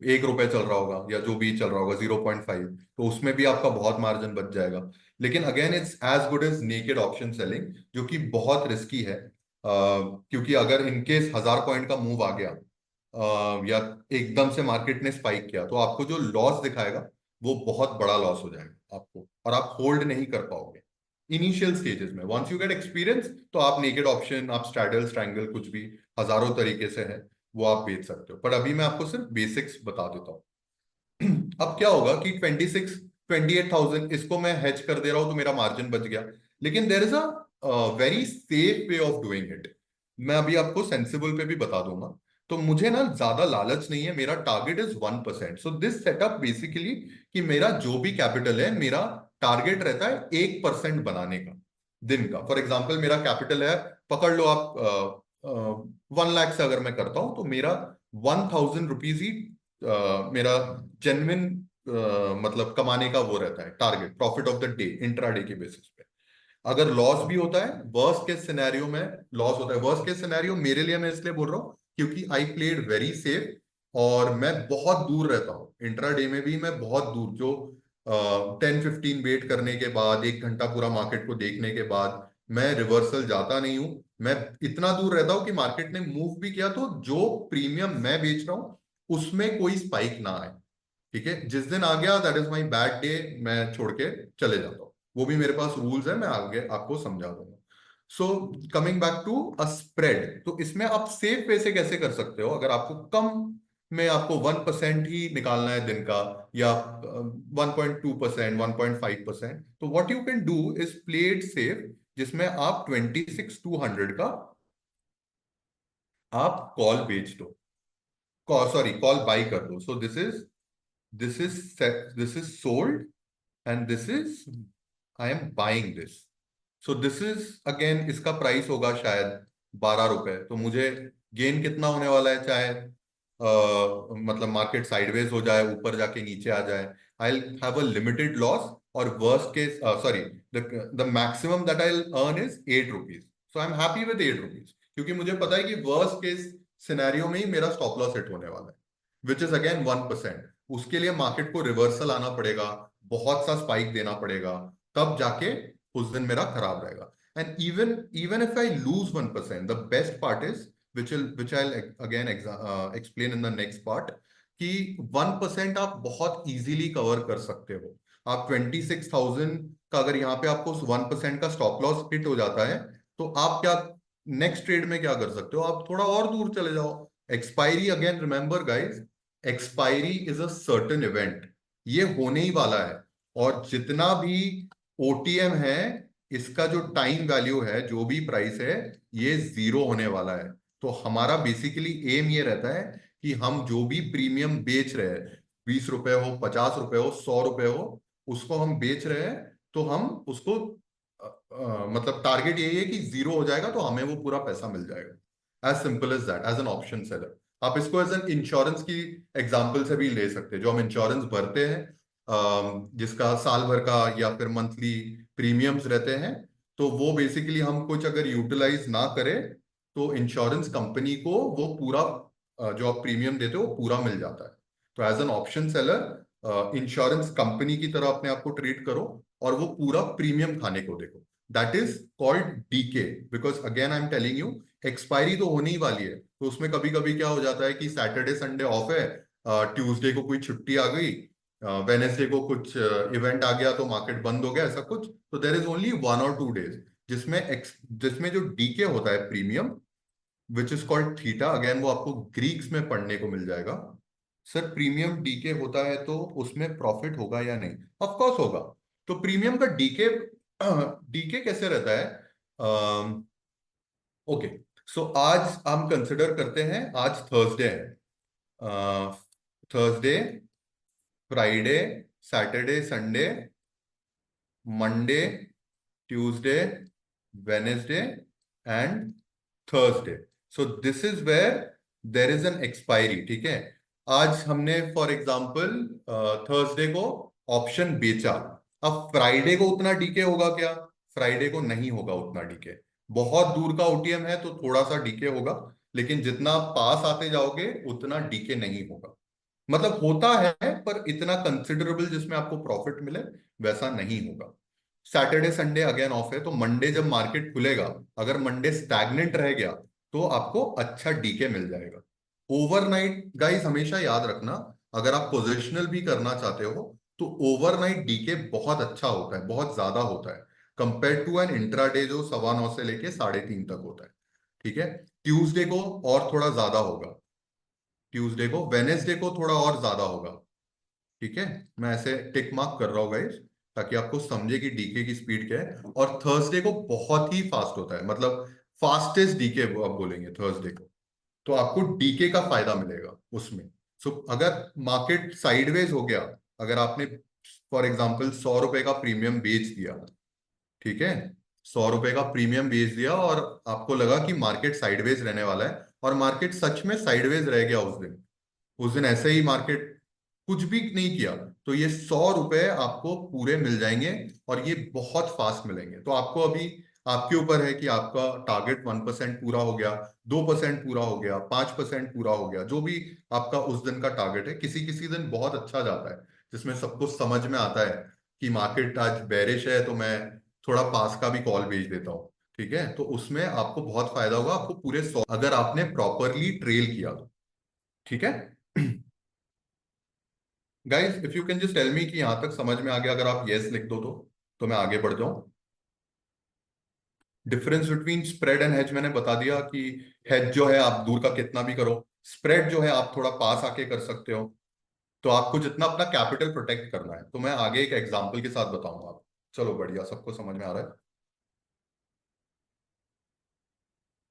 1 रुपए चल रहा होगा या जो भी चल रहा होगा 0.5, तो उसमें भी आपका बहुत मार्जिन बच जाएगा। लेकिन again it's as good as naked option selling, जो कि बहुत रिस्की है, क्योंकि अगर इनकेस 1,000 पॉइंट का मूव आ गया, या एकदम से मार्केट ने स्पाइक किया, तो आपको जो लॉस दिखाएगा वो बहुत बड़ा लॉस हो जाएगा आपको, और आप होल्ड नहीं कर पाओगे इनिशियल स्टेजेस में। वंस यू गेट एक्सपीरियंस, तो आप नेकेड ऑप्शन, आप स्ट्रैडल स्ट्रैंगल, कुछ भी हजारों तरीके से है, वो आप बेच सकते हो। पर अभी मैं आपको सिर्फ बेसिक्स बता देता हूँ। अब क्या होगा कि 28,000 इसको मैं हेज कर दे रहा हूं तो मेरा मार्जिन बच गया। लेकिन there is a very safe way of doing it, मैं अभी आपको सेंसिबल पे भी बता दूंगा। तो मुझे ना ज्यादा लालच नहीं है, मेरा target is 1%। So this setup basically कि मेरा जो भी कैपिटल है, मेरा टारगेट रहता है 1% बनाने का दिन का। फॉर एग्जाम्पल मेरा कैपिटल है, पकड़ लो आप 1 लाख से अगर मैं करता हूं तो मेरा 1,000 रुपीज ही मेरा जेन्युइन मतलब कमाने का वो रहता है target, profit of the day, intraday के बेसिस पे। अगर लॉस भी होता है, वर्स्ट केस सिनेरियो में लॉस होता है, वर्स्ट केस सिनेरियो मेरे लिए मैं इसलिए बोल रहा हूँ क्योंकि आई प्लेड वेरी सेफ, और मैं बहुत दूर रहता हूँ इंट्राडे में भी, मैं बहुत दूर, जो 10-15 वेट करने के बाद, 1 घंटा पूरा मार्केट को देखने के बाद मैं रिवर्सल जाता नहीं हूँ। मैं इतना दूर रहता हूँ कि मार्केट ने मूव भी किया तो जो प्रीमियम मैं बेच रहा हूँ उसमें कोई स्पाइक ना आए। ठीक है, जिस दिन आ गया that is my bad day, मैं छोड़ के चले जाता हूँ। वो भी मेरे पास रूल्स है, मैं आगे आपको समझा दूंगा। So coming back to a spread, तो इसमें आप सेफ पैसे कैसे कर सकते हो अगर आपको कम में, आपको 1% ही निकालना है दिन का, या 1.2%, 1.5%, तो what you can do is play it safe, जिसमें आप 26,200 का आप कॉल बेच दो, सॉरी कॉल बाई कर दो। सो this is this is sold, and this is, I am buying this. So this is again, इसका प्राइस होगा शायद 12 रुपए, तो मुझे गेन कितना होने वाला है, चाहे मतलब मार्केट साइडवेज हो जाए, ऊपर जाके नीचे आ जाए, I have a limited loss. और worst case, sorry, the maximum that I earn is 8 rupees. So I am happy with 8 rupees, क्योंकि मुझे पता है कि वर्स्ट केस सिनेरियो में ही मेरा स्टॉप लॉस हिट होने वाला है, विच इज अगेन 1%। उसके लिए मार्केट को रिवर्सल आना पड़ेगा, बहुत सा स्पाइक देना पड़ेगा, तब जाके उस दिन मेरा खराब रहेगा। And even even if I lose 1%, the best part is, which I'll again explain in the next part, कि 1% आप बहुत इजीली कवर कर सकते हो। आप 26,000 का अगर यहाँ पे आपको 1% का स्टॉप लॉस हिट हो जाता है, तो आप क्या, नेक्स्ट ट्रेड में क्या कर सकते हो, आप थोड़ा और दूर चले जाओ। Expiry, again remember guys, expiry is a certain event, ये होने ही वाला है। और जितना भी ओटीएम है, इसका जो टाइम वैल्यू है, जो भी प्राइस है, ये जीरो होने वाला है। तो हमारा बेसिकली एम ये रहता है कि हम जो भी प्रीमियम बेच रहे हैं, 20 रुपए हो, 50 रुपए हो, 100 रुपए हो, उसको हम बेच रहे हैं, तो हम उसको मतलब टारगेट यही है कि जीरो हो जाएगा तो हमें वो पूरा पैसा मिल जाएगा। As simple as that, as an option seller. आप इसको एज एन इंश्योरेंस की एग्जाम्पल से भी ले सकते हैं, जो हम इंश्योरेंस भरते हैं, जिसका साल भर का या फिर मंथली प्रीमियम्स रहते हैं, तो वो बेसिकली हम कुछ अगर यूटिलाइज ना करें तो इंश्योरेंस कंपनी को वो पूरा जो आप प्रीमियम देते हो वो पूरा मिल जाता है। तो as an option seller insurance company की तरह अपने आप को ट्रीट करो और वो पूरा प्रीमियम खाने को देखो। That is called decay. Because again I am telling you, expiry तो होने ही वाली है, तो उसमें कभी कभी क्या हो जाता है कि सैटरडे संडे ऑफ है, ट्यूसडे को कोई छुट्टी आ गई, वेनेसडे को कुछ इवेंट आ गया तो मार्केट बंद हो गया, ऐसा कुछ। तो देर इज ओनली 1 और 2 डेज जिसमें जो डीके होता है premium, which is called theta. Again वो आपको ग्रीक्स में पढ़ने को मिल जाएगा। सर प्रीमियम डीके होता है तो उसमें प्रॉफिट होगा या नहीं? ऑफ कोर्स होगा। तो प्रीमियम का डीके डीके कैसे रहता है? ओके, सो आज हम कंसिडर करते हैं, आज थर्सडे है। Thursday, Friday, Saturday, Sunday, Monday, Tuesday, Wednesday and Thursday. So this is where there is an expiry. ठीक है, आज हमने फॉर एग्जांपल थर्सडे को ऑप्शन बेचा। अब फ्राइडे को उतना डीके होगा क्या? फ्राइडे को नहीं होगा उतना डीके। बहुत दूर का ओटीएम है तो थोड़ा सा डीके होगा, लेकिन जितना पास आते जाओगे उतना डीके नहीं होगा। मतलब होता है पर इतना कंसिडरेबल जिसमें आपको प्रॉफिट मिले वैसा नहीं होगा। सैटरडे संडे अगेन ऑफ है, तो मंडे जब मार्केट खुलेगा, अगर मंडे स्टैग्नेंट रह गया तो आपको अच्छा डीके मिल जाएगा। ओवरनाइट गाइस हमेशा याद रखना, अगर आप पोजिशनल भी करना चाहते हो तो ओवरनाइट डीके बहुत अच्छा होता है, बहुत ज्यादा होता है कंपेयर टू एन इंट्राडे जो 9:15 से लेके 3:30 तक होता है। ठीक है, ट्यूसडे को और थोड़ा ज्यादा होगा, ट्यूसडे को, वेनेसडे को थोड़ा और ज्यादा होगा। ठीक है, मैं ऐसे टिक मार्क कर रहा हूँ गाइस, ताकि आपको समझे कि डीके की स्पीड क्या है। और थर्सडे को बहुत ही फास्ट होता है, मतलब फास्टेस्ट डीके वो आप बोलेंगे थर्सडे को, तो आपको डीके का फायदा मिलेगा उसमें। सो अगर मार्केट साइडवेज हो गया, अगर आपने फॉर एग्जांपल 100 रुपए का प्रीमियम बेच दिया, ठीक है, 100 रुपए का प्रीमियम बेच दिया और आपको लगा कि मार्केट साइडवेज रहने वाला है, और मार्केट सच में साइडवेज रह गया उस दिन ऐसे ही मार्केट कुछ भी नहीं किया, तो ये 100 रुपए आपको पूरे मिल जाएंगे, और ये बहुत फास्ट मिलेंगे। तो आपको अभी आपके ऊपर है कि आपका टारगेट 1% पूरा हो गया, 2% पूरा हो गया, 5% पूरा हो गया, जो भी आपका उस दिन का टारगेट है। किसी किसी दिन बहुत अच्छा जाता है जिसमें सबको समझ में आता है कि मार्केट आज बेरिश है तो मैं थोड़ा पास का भी कॉल भेज देता हूँ। ठीक है, तो उसमें आपको बहुत फायदा होगा, आपको पूरे 100 अगर आपने प्रॉपरली ट्रेल किया तो। ठीक है guys, if you can just tell me कि यहां तक समझ में आ गया, अगर आप यस लिख दो तो मैं आगे बढ़ जाऊं। Difference between spread and hedge मैंने बता दिया कि हेज जो है आप दूर का कितना भी करो, स्प्रेड जो है आप थोड़ा पास आके कर सकते हो। तो आपको जितना अपना कैपिटल प्रोटेक्ट करना है, तो मैं आगे एक एग्जांपल के साथ बताऊंगा आप। चलो बढ़िया, सबको समझ में आ रहा है।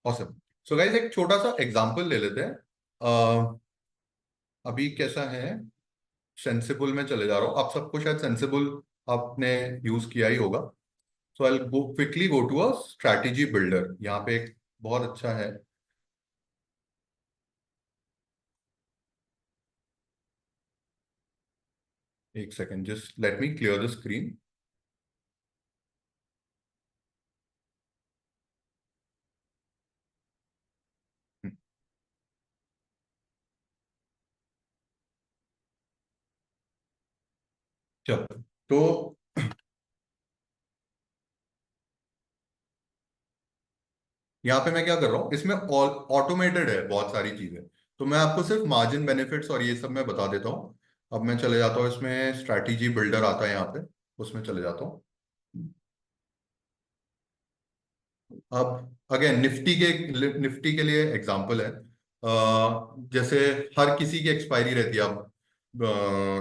ऑसम। सो गाइस एक छोटा सा एग्जांपल ले लेते हैं। अभी कैसा है, सेंसिबल में चले जा रहा हूँ, आप सबको शायद सेंसिबल आपने यूज किया ही होगा। So I go quickly go to a strategy builder. यहाँ पे एक बहुत अच्छा है, एक second, just let me clear the screen. चलो, तो यहाँ पे मैं क्या कर रहा हूँ, इसमें ऑटोमेटेड है बहुत सारी चीजें, तो मैं आपको सिर्फ मार्जिन बेनिफिट्स और ये सब मैं बता देता हूँ। अब मैं चले जाता हूँ, इसमें स्ट्रैटेजी बिल्डर आता है यहाँ पे, उसमें चले जाता हूँ। अब अगेन निफ्टी के लिए एग्जांपल है। जैसे हर किसी की एक्सपायरी रहती है। अब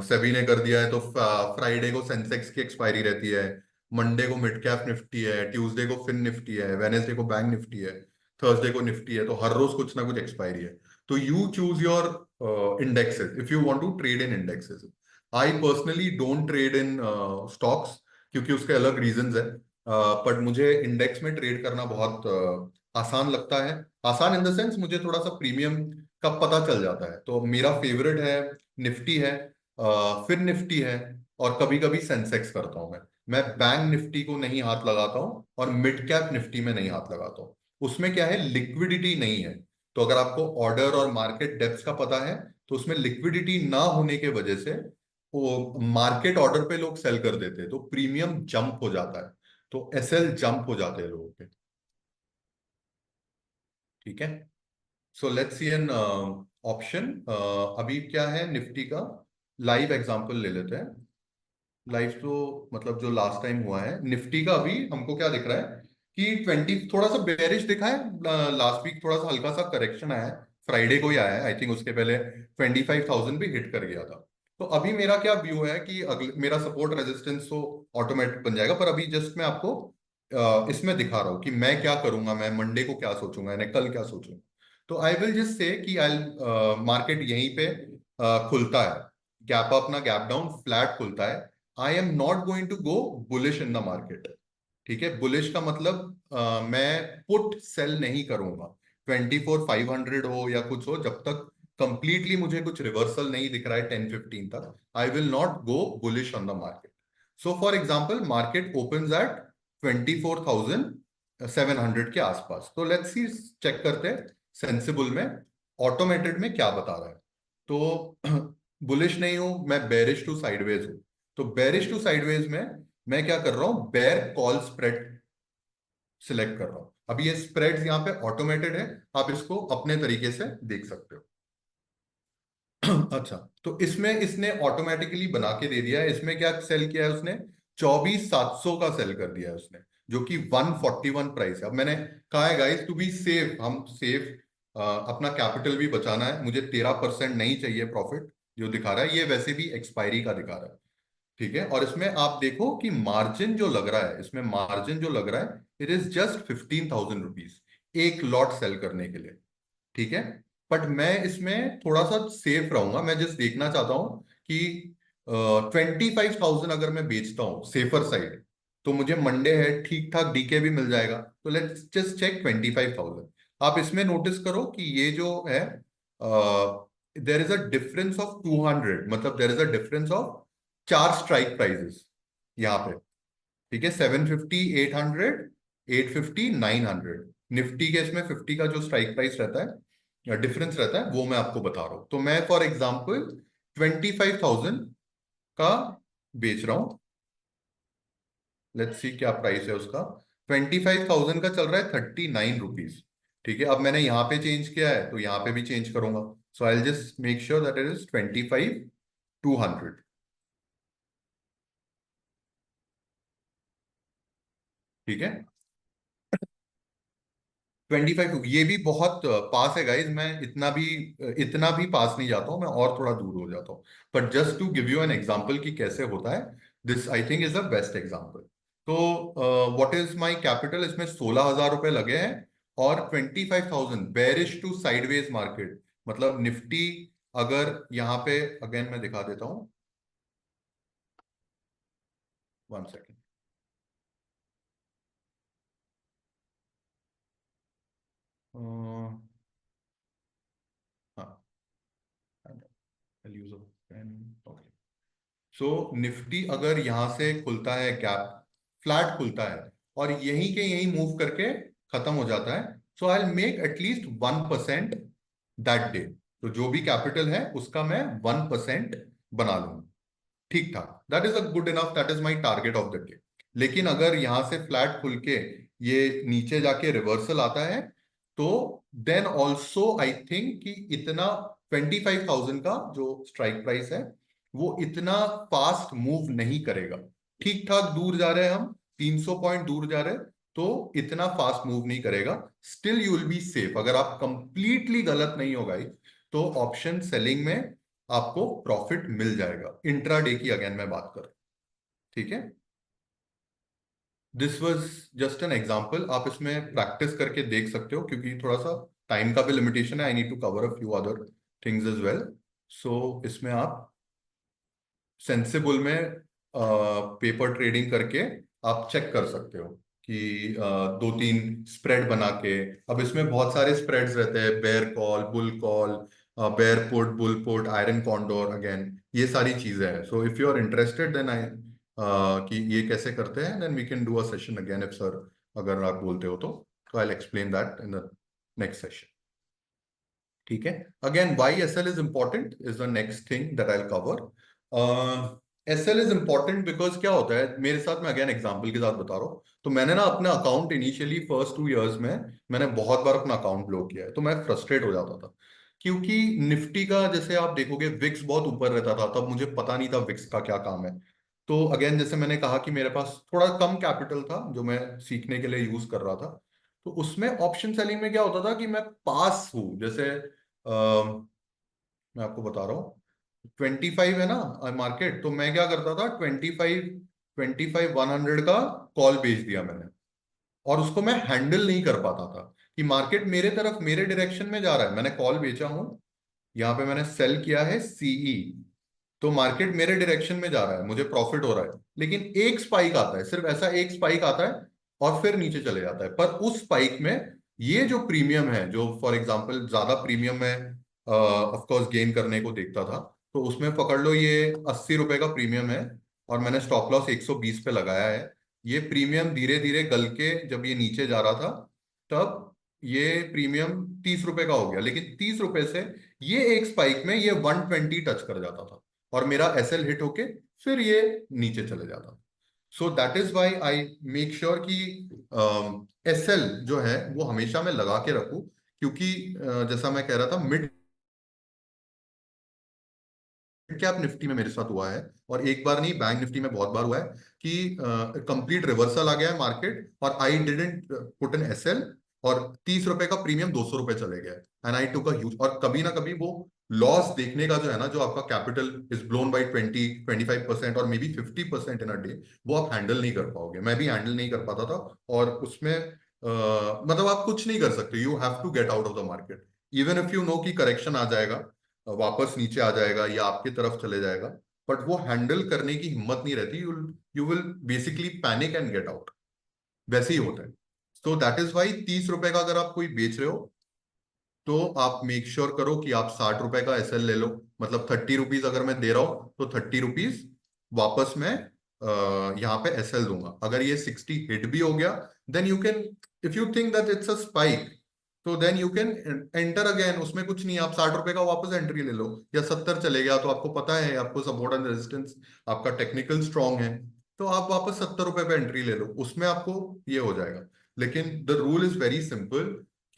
सेबी ने कर दिया है तो फ्राइडे को सेंसेक्स की एक्सपायरी रहती है, मंडे को मिड कैप निफ्टी है, ट्यूसडे को फिन निफ्टी है, वेनेसडे को बैंक निफ्टी है, थर्सडे को निफ्टी है। तो हर रोज कुछ ना कुछ एक्सपायरी है। तो you choose your indexes if you want to trade in indexes. I personally don't trade in stocks, क्योंकि उसके अलग रीजंस है। बट मुझे इंडेक्स में ट्रेड करना बहुत आसान लगता है। आसान इन द सेंस मुझे थोड़ा सा प्रीमियम का पता चल जाता है। तो मेरा फेवरेट है, निफ्टी है, फिर निफ्टी है, और कभी कभी सेंसेक्स करता हूं मैं बैंक निफ्टी को नहीं हाथ लगाता हूं और मिड कैप निफ्टी में नहीं हाथ लगाता हूं। उसमें क्या है, लिक्विडिटी नहीं है। तो अगर आपको ऑर्डर और मार्केट डेप्थ का पता है, तो उसमें लिक्विडिटी ना होने के वजह से वो मार्केट ऑर्डर पे लोग सेल कर देते हैं, तो प्रीमियम जंप हो जाता है। तो एसएल जंप हो जाते हैं लोगों के। ठीक है। So let's see an option. अभी क्या है निफ्टी का, लाइव एग्जांपल ले लेते हैं। लाइव तो मतलब जो लास्ट टाइम हुआ है निफ्टी का, अभी हमको क्या दिख रहा है कि 20 थोड़ा सा बेरिश दिखा है। लास्ट वीक थोड़ा सा हल्का सा करेक्शन आया है, फ्राइडे को ही आया है आई थिंक। उसके पहले 25,000 भी हिट कर गया था। तो अभी मेरा क्या व्यू है कि अगले मेरा सपोर्ट रेजिस्टेंस तो ऑटोमेटिक बन जाएगा, पर अभी जस्ट मैं आपको इसमें दिखा रहा हूँ कि मैं क्या करूंगा, मैं मंडे को क्या सोचूंगा यानी कल क्या सोचूंगा। तो आई विल जस्ट से कि आई मार्केट यहीं पे खुलता है, गैप अप ना गैप डाउन फ्लैट खुलता है। I am not going to go bullish in the market. ठीक है, बुलिश का मतलब मैं पुट सेल नहीं करूंगा। 24,500 हो या कुछ हो, जब तक कंप्लीटली मुझे कुछ रिवर्सल नहीं दिख रहा है 10-15 तक, I will not go bullish on the market. So for example market open at 24,700 के आसपास, तो लेट्स सी, चेक करते हैं सेंसिबल में ऑटोमेटेड में क्या बता रहा है। तो बुलिश नहीं हूं मैं, बेरिश टू साइडवेज हूं। तो बेरिश टू साइडवेज में मैं क्या कर रहा हूं, बेयर कॉल स्प्रेड सिलेक्ट कर रहा हूं। अब ये स्प्रेड्स यहाँ पे ऑटोमेटेड है, आप इसको अपने तरीके से देख सकते हो। अच्छा, तो इसमें इसने ऑटोमेटिकली बना के दे दिया है। इसमें क्या सेल किया है उसने, 24,700 का सेल कर दिया है उसने, जो कि 141 प्राइस है। अब मैंने कहा है गाइस टू बी सेफ, हम सेफ, अपना कैपिटल भी बचाना है। मुझे 13% नहीं चाहिए प्रॉफिट जो दिखा रहा है, ये वैसे भी एक्सपायरी का दिखा रहा है। ठीक है, और इसमें आप देखो कि मार्जिन जो लग रहा है, इसमें मार्जिन जो लग रहा है, इट इज जस्ट 15,000 रुपीज एक लॉट सेल करने के लिए। ठीक है, बट मैं इसमें थोड़ा सा सेफ रहूंगा। मैं जस्ट देखना चाहता हूं कि 25,000 अगर मैं बेचता हूं सेफर साइड, तो मुझे मंडे है ठीक ठाक डीके भी मिल जाएगा। तो लेट्स जस्ट चेक 25,000। आप इसमें नोटिस करो कि ये जो है, there is a difference of 200, मतलब there is a difference of चार स्ट्राइक प्राइजेस यहाँ पे। ठीक है, 750, 800, 850, 900। निफ्टी के इसमें 50 का जो स्ट्राइक प्राइस रहता है, डिफरेंस रहता है, वो मैं आपको बता रहा हूं। तो मैं फॉर एग्जांपल 25,000 का बेच रहा हूं। लेट्स सी क्या प्राइस है उसका। 25,000 का चल रहा है 39 रुपीज। ठीक है, अब मैंने यहाँ पे चेंज किया है तो यहाँ पे भी चेंज करूंगा। So I just make sure that it is 25,200। ठीक है, 25, ये भी बहुत पास है गाइज। मैं इतना भी पास नहीं जाता हूँ, मैं और थोड़ा दूर हो जाता हूँ। But just to give you an example कि कैसे होता है, this I think is the best example. तो व्हाट इज माय कैपिटल, इसमें 16,000 रुपए लगे हैं, और 25,000 बेरिश टू साइडवेज मार्केट। मतलब निफ्टी अगर यहाँ पे, अगेन मैं दिखा देता हूँ, 1 सेकेंड। हाँ, यूज पेन। सो निफ्टी अगर यहां से खुलता है, गैप फ्लैट खुलता है, और यहीं के यहीं मूव करके खत्म हो जाता है, so I make at least 1% that day. तो जो भी कैपिटल है उसका मैं 1% बना लूंगा। ठीक ठाक, that is a good enough, that is my target of the day. लेकिन अगर यहां से फ्लैट खुल के ये नीचे जाके रिवर्सल आता है, तो देन ऑल्सो आई थिंक कि इतना 25,000 का जो स्ट्राइक प्राइस है, वो इतना फास्ट मूव नहीं करेगा। ठीक ठाक दूर जा रहे हैं हम, 300 पॉइंट दूर जा रहे हैं, तो इतना फास्ट मूव नहीं करेगा। Still you will be safe, अगर आप कंप्लीटली गलत नहीं होगा तो ऑप्शन सेलिंग में आपको प्रॉफिट मिल जाएगा। इंट्राडे की अगेन मैं बात कर, ठीक है। This was just an example, आप इसमें प्रैक्टिस करके देख सकते हो, क्योंकि थोड़ा सा टाइम का भी लिमिटेशन है। I need to cover a few other things as well. सो इसमें आप सेंसिबल में पेपर ट्रेडिंग करके आप चेक कर सकते हो कि 2-3 स्प्रेड बना के। अब इसमें बहुत सारे स्प्रेड्स रहते हैं, bear call, bull call, bear put, bull put, iron condor, again ये सारी चीजें हैं. So if you are interested then I कि ये कैसे करते हैं, then we can do a session again if sir, अगर आप बोलते हो तो I explain that in the next session. ठीक है. Again why S L is important is the next thing that I cover. S L is important because क्या होता है मेरे साथ, मैं अगेन एग्जाम्पल के साथ बता रहा हूँ. तो मैंने ना अपना अकाउंट इनिशियली फर्स्ट 2 years में मैंने बहुत बार अपना अकाउंट ब्लॉक किया है, तो मैं फ्रस्ट्रेट हो जाता था. क्योंकि निफ्टी का जैसे आप देखोगे विक्स बहुत ऊपर रहता था, तब मुझे पता नहीं था विक्स का क्या काम है. तो अगेन जैसे मैंने कहा कि मेरे पास थोड़ा कम कैपिटल था जो मैं सीखने के लिए यूज कर रहा था. तो उसमें ऑप्शन सेलिंग में क्या होता था कि मैं पास हूं, जैसे मैं आपको बता रहा हूँ, 25 है ना मार्केट, तो मैं क्या करता था, 25 100 का कॉल बेच दिया मैंने. और उसको मैं हैंडल नहीं कर पाता था कि मार्केट मेरे तरफ मेरे डायरेक्शन में जा रहा है, मैंने कॉल बेचा हूं, यहाँ पे मैंने सेल किया है सीई, तो मार्केट मेरे डायरेक्शन में जा रहा है, मुझे प्रॉफिट हो रहा है. लेकिन एक स्पाइक आता है, सिर्फ ऐसा एक स्पाइक आता है और फिर नीचे चले जाता है. पर उस स्पाइक में ये जो प्रीमियम है, जो फॉर एग्जांपल ज्यादा प्रीमियम में ऑफ कोर्स गेन करने को देखता था, तो उसमें पकड़ लो ये 80 रुपए का प्रीमियम है और मैंने स्टॉप लॉस 120 पे लगाया है. ये प्रीमियम धीरे धीरे गल के जब ये नीचे जा रहा था, तब ये प्रीमियम 30 रुपए का हो गया. लेकिन 30 रुपए से ये एक स्पाइक में ये 120 टच कर जाता था और मेरा एसएल हिट होके फिर ये नीचे चले जाता था. So that is why I make sure कि एसएल जो है वो हमेशा मैं लगा के रखूं. क्योंकि जैसा मैं कह रहा था, मिड कैप निफ्टी में मेरे साथ हुआ है, और एक बार नहीं बैंक निफ्टी में बहुत बार हुआ है कि कंप्लीट रिवर्सल आ गया है मार्केट और I didn't put an SL, और 30 रुपए का प्रीमियम 200 रुपए चले गए, and I took a huge. और कभी ना कभी वो लॉस देखने का जो है ना, जो आपका कैपिटल इज ब्लोन बाई 20-25% और may be 50% in a day, वो आप हैंडल नहीं कर पाओगे. मैं भी हैंडल नहीं कर पाता था. और उसमें मतलब आप कुछ नहीं कर सकते, you have to get out of the market. Even if you know कि करेक्शन आ जाएगा, वापस नीचे आ जाएगा या आपकी तरफ चले जाएगा, बट वो हैंडल करने की हिम्मत नहीं रहती. You will basically panic and get out. वैसे ही होता है. सो दैट इज वाई 30 रुपए का अगर आप कोई बेच रहे हो, तो आप मेक श्योर करो कि आप 60 रुपए का एसएल ले लो. मतलब 30 रुपीज अगर मैं दे रहा हूं तो 30 रुपीज वापस मैं यहाँ पे एसएल दूंगा. अगर ये 60 हिट भी हो गया, then you can, if you think that it's a spike, तो then you can enter again. उसमें कुछ नहीं है, आप 60 रुपए का वापस एंट्री ले लो. या 70 चले गया तो आपको पता है, आपको सपोर्ट एंड रेजिस्टेंस, आपका टेक्निकल स्ट्रांग है, तो आप वापस 70 रुपए पे एंट्री ले लो, उसमें आपको ये हो जाएगा. लेकिन the rule is very simple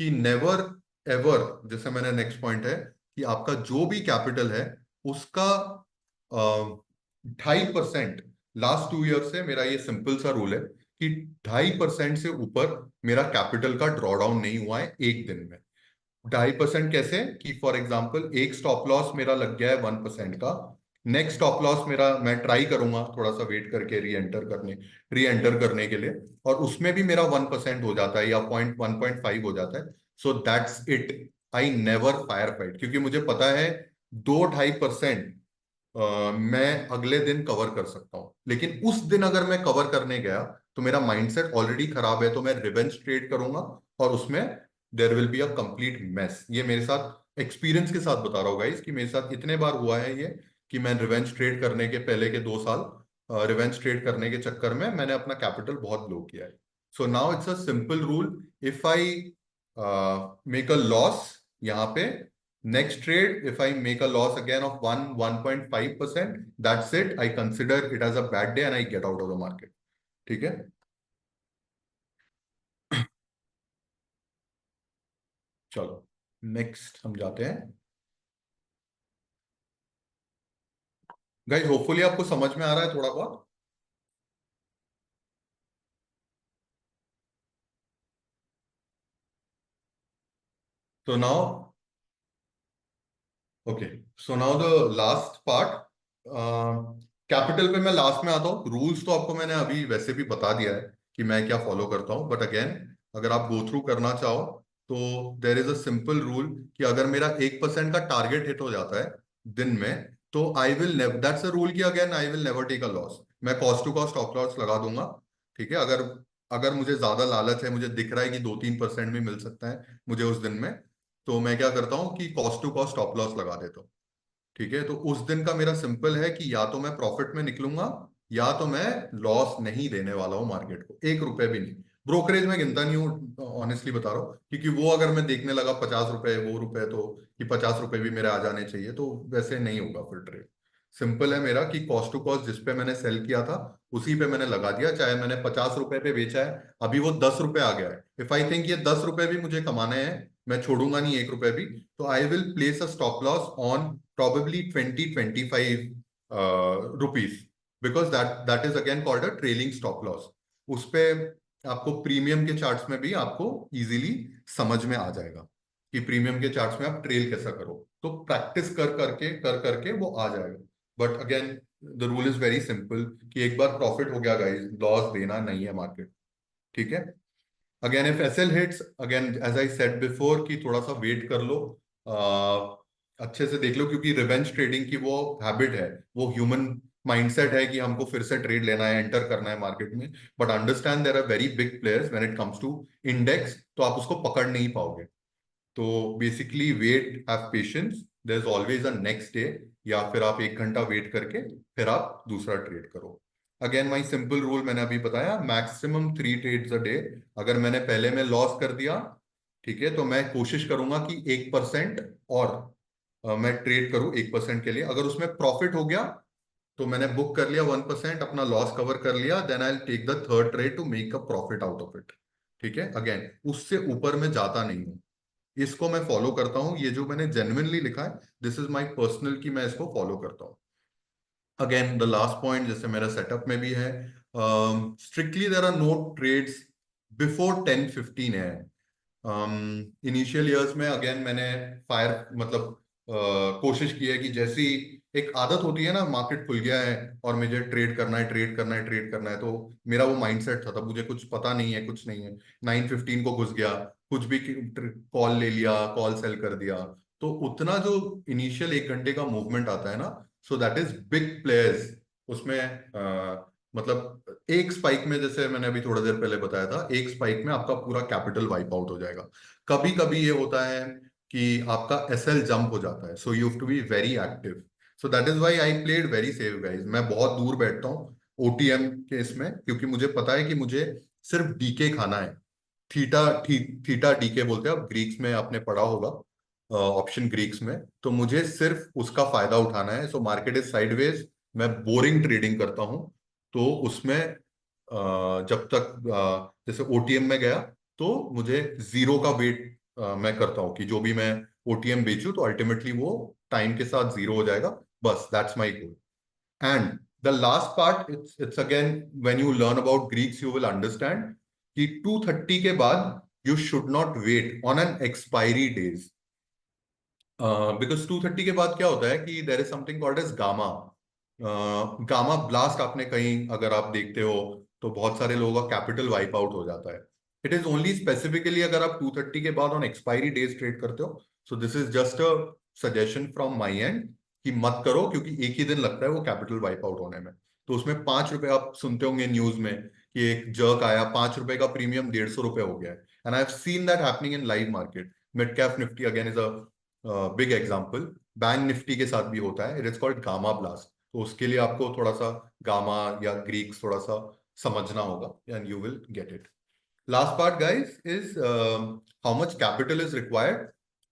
कि नेवर एवर, जैसे मैंने नेक्स्ट पॉइंट है कि आपका जो भी कैपिटल है उसका 2.5%, लास्ट 2 ईयर से मेरा ये सिंपल सा रूल है कि 2.5% से ऊपर मेरा कैपिटल का ड्रॉ डाउन नहीं हुआ है एक दिन में. 2.5% कैसे कि फॉर एग्जाम्पल एक स्टॉप लॉस मेरा लग गया है 1% का, नेक्स्ट स्टॉप लॉस मेरा मैं ट्राई करूंगा थोड़ा सा वेट करके री एंटर करने के लिए, और उसमें भी मेरा 1% हो जाता है या 1.5 हो जाता है. So that's it. I never fire fight, क्योंकि मुझे पता है 2-2.5% मैं अगले दिन कवर कर सकता हूं. लेकिन उस दिन अगर मैं कवर करने गया तो मेरा माइंडसेट ऑलरेडी खराब है, तो मैं रिवेंज ट्रेड करूंगा और उसमें there will be a complete mess. ये मेरे साथ एक्सपीरियंस के साथ बता रहा हूँ गाइस, कि मेरे साथ इतने बार हुआ है ये, कि मैं रिवेंज ट्रेड करने के पहले के 2 साल रिवेंज ट्रेड करने के चक्कर में मैंने अपना कैपिटल बहुत लो किया है. So now it's a simple rule. If I make a loss यहाँ पे, next trade, if I make a loss again of 1.5%, that's it. I consider it as a bad day and I get out of the market. ठीक है. चलो next हम जाते हैं. Guys hopefully आपको समझ में आ रहा है थोड़ा बहुत. तो now, okay, so now the last part, capital पे मैं लास्ट में आता हूँ. रूल्स तो आपको मैंने अभी वैसे भी बता दिया है कि मैं क्या फॉलो करता हूँ, बट अगेन अगर आप गो थ्रू करना चाहो तो there is a simple rule कि अगर मेरा 1% का टारगेट हिट हो जाता है दिन में, तो I will never, that's a rule कि again I will never take a loss. मैं cost to cost stop loss लगा दूंगा. ठीक है. अगर अगर मुझे ज्यादा लालच है, मुझे दिख रहा है कि 2-3% में मिल सकता है मुझे उस दिन में, तो मैं क्या करता हूँ कि cost to cost stop loss लगा देता हूँ। ठीक है, तो उस दिन का मेरा सिंपल है कि या तो मैं प्रॉफिट में निकलूंगा या तो मैं लॉस नहीं देने वाला हूँ मार्केट को, 1 रुपए भी नहीं। ब्रोकरेज में गिनता नहीं हूँ, ऑनेस्टली बता रहा हूँ, क्योंकि वो अगर मैं देखने लगा 50 रुपए वो रुपए, तो कि 50 रुपए भी मेरे आ जाने चाहिए, तो वैसे नहीं होगा फिर ट्रेड। सिंपल है मेरा कि कॉस्ट टू कॉस्ट जिस पे मैंने सेल किया था उसी पे मैंने लगा दिया, चाहे मैंने 50 रुपए पे बेचा है, अभी वो 10 रुपए आ गया है, इफ आई थिंक ये 10 रुपए भी मुझे कमाने हैं, मैं छोड़ूंगा नहीं 1 रुपए भी, तो I will place a stop loss on probably 20-25 rupees, because that is again called a trailing stop loss। उस पे आपको प्रीमियम के चार्ट्स में भी आपको इजीली समझ में आ जाएगा कि प्रीमियम के चार्ट्स में आप ट्रेल कैसा करो, तो प्रैक्टिस कर करके वो आ जाएगा। But again the rule is very simple कि एक बार प्रॉफिट हो गया गाइस, लॉस देना नहीं है मार्केट। ठीक है, again if SL hits, again as I said before कि थोड़ा सा वेट कर लो, अच्छे से देख लो, क्योंकि रिवेंज ट्रेडिंग की वो हैबिट है, वो ह्यूमन माइंडसेट है कि हमको फिर से ट्रेड लेना है, एंटर करना है मार्केट में। But understand there are very big players when it comes to index, तो आप उसको पकड़ नहीं पाओगे। तो basically wait, have patience, there is always a next day, या फिर आप 1 घंटा वेट करके फिर आप दूसरा ट्रेड करो। अगेन माई सिंपल रूल मैंने अभी बताया, मैक्सिमम 3 ट्रेड्स अ डे। अगर मैंने पहले में लॉस कर दिया, ठीक है, तो मैं कोशिश करूंगा कि 1% और मैं ट्रेड करूं 1% के लिए। अगर उसमें प्रॉफिट हो गया तो मैंने बुक कर लिया 1%, अपना लॉस कवर कर लिया, then I take the third trade to make a profit out of it. ठीक है, अगेन उससे ऊपर मैं जाता नहीं हूँ, इसको मैं फॉलो करता हूँ, ये जो मैंने जेन्युइनली लिखा है, दिस इज माई पर्सनल की मैं इसको फॉलो करता हूँ। अगेन द लास्ट पॉइंट जैसे मेरा सेटअप में भी है, strictly there are no trades before 10:15 है। इनिशियल ईयर्स में अगेन मैंने फायर मतलब कोशिश की है कि जैसी एक आदत होती है ना, मार्केट खुल गया है और मुझे ट्रेड करना है, ट्रेड करना है, ट्रेड करना है, तो मेरा वो माइंडसेट था, तब मुझे कुछ पता नहीं है, कुछ नहीं है, 9:15 को घुस गया, कुछ भी कॉल ले लिया, कॉल सेल कर दिया। तो उतना जो इनिशियल 1 घंटे का मूवमेंट आता है ना, सो दैट इज बिग प्लेयर्स उसमें, मतलब एक स्पाइक में, जैसे मैंने अभी थोड़ा देर पहले बताया था, एक स्पाइक में आपका पूरा कैपिटल वाइप आउट हो जाएगा। कभी कभी ये होता है कि आपका एसएल जंप हो जाता है, so you have to be very active. So that is why I played very safe guys, मैं बहुत दूर बैठता हूँ ओटीएम के इसमें, क्योंकि मुझे पता है कि मुझे सिर्फ डीके खाना है। थीटा डीके बोलते हैं, अब ग्रीक्स में आपने पढ़ा होगा, ऑप्शन ग्रीक्स में, तो मुझे सिर्फ उसका फायदा उठाना है। सो मार्केट इज साइडवेज, मैं बोरिंग ट्रेडिंग करता हूँ, तो उसमें जब तक जैसे ओटीएम में गया, तो मुझे जीरो का वेट मैं करता हूँ कि जो भी मैं ओटीएम बेचूं तो अल्टीमेटली वो टाइम के साथ जीरो हो जाएगा, बस that's my goal. And the last part, it's again when you learn about Greeks you will understand कि 2:30 के बाद you should not wait on an expiry days, because 2:30 के बाद क्या होता है कि there is something called as gamma, gamma blast. आपने कहीं अगर आप देखते हो तो बहुत सारे लोगों का कैपिटल वाइप आउट हो जाता है। इट इज ओनली स्पेसिफिकली अगर आप 2:30 के बाद ऑन एक्सपायरी डेज ट्रेड करते हो, सो this is just a suggestion from my and कि मत करो, क्योंकि एक ही दिन लगता है वो कैपिटल वाइप आउट होने में। तो उसमें 5 रुपए, आप सुनते होंगे न्यूज में कि एक जर्क आया, 5 रुपए का प्रीमियम 150 रुपए हो गया है, and I have seen that happening in live market. Mid cap Nifty again is a big example, bank Nifty के साथ भी होता है, it is called gamma blast. तो उसके लिए आपको थोड़ा सा गामा या ग्रीक्स थोड़ा सा समझना होगा, and you will get it. Last part guys is how much capital is required.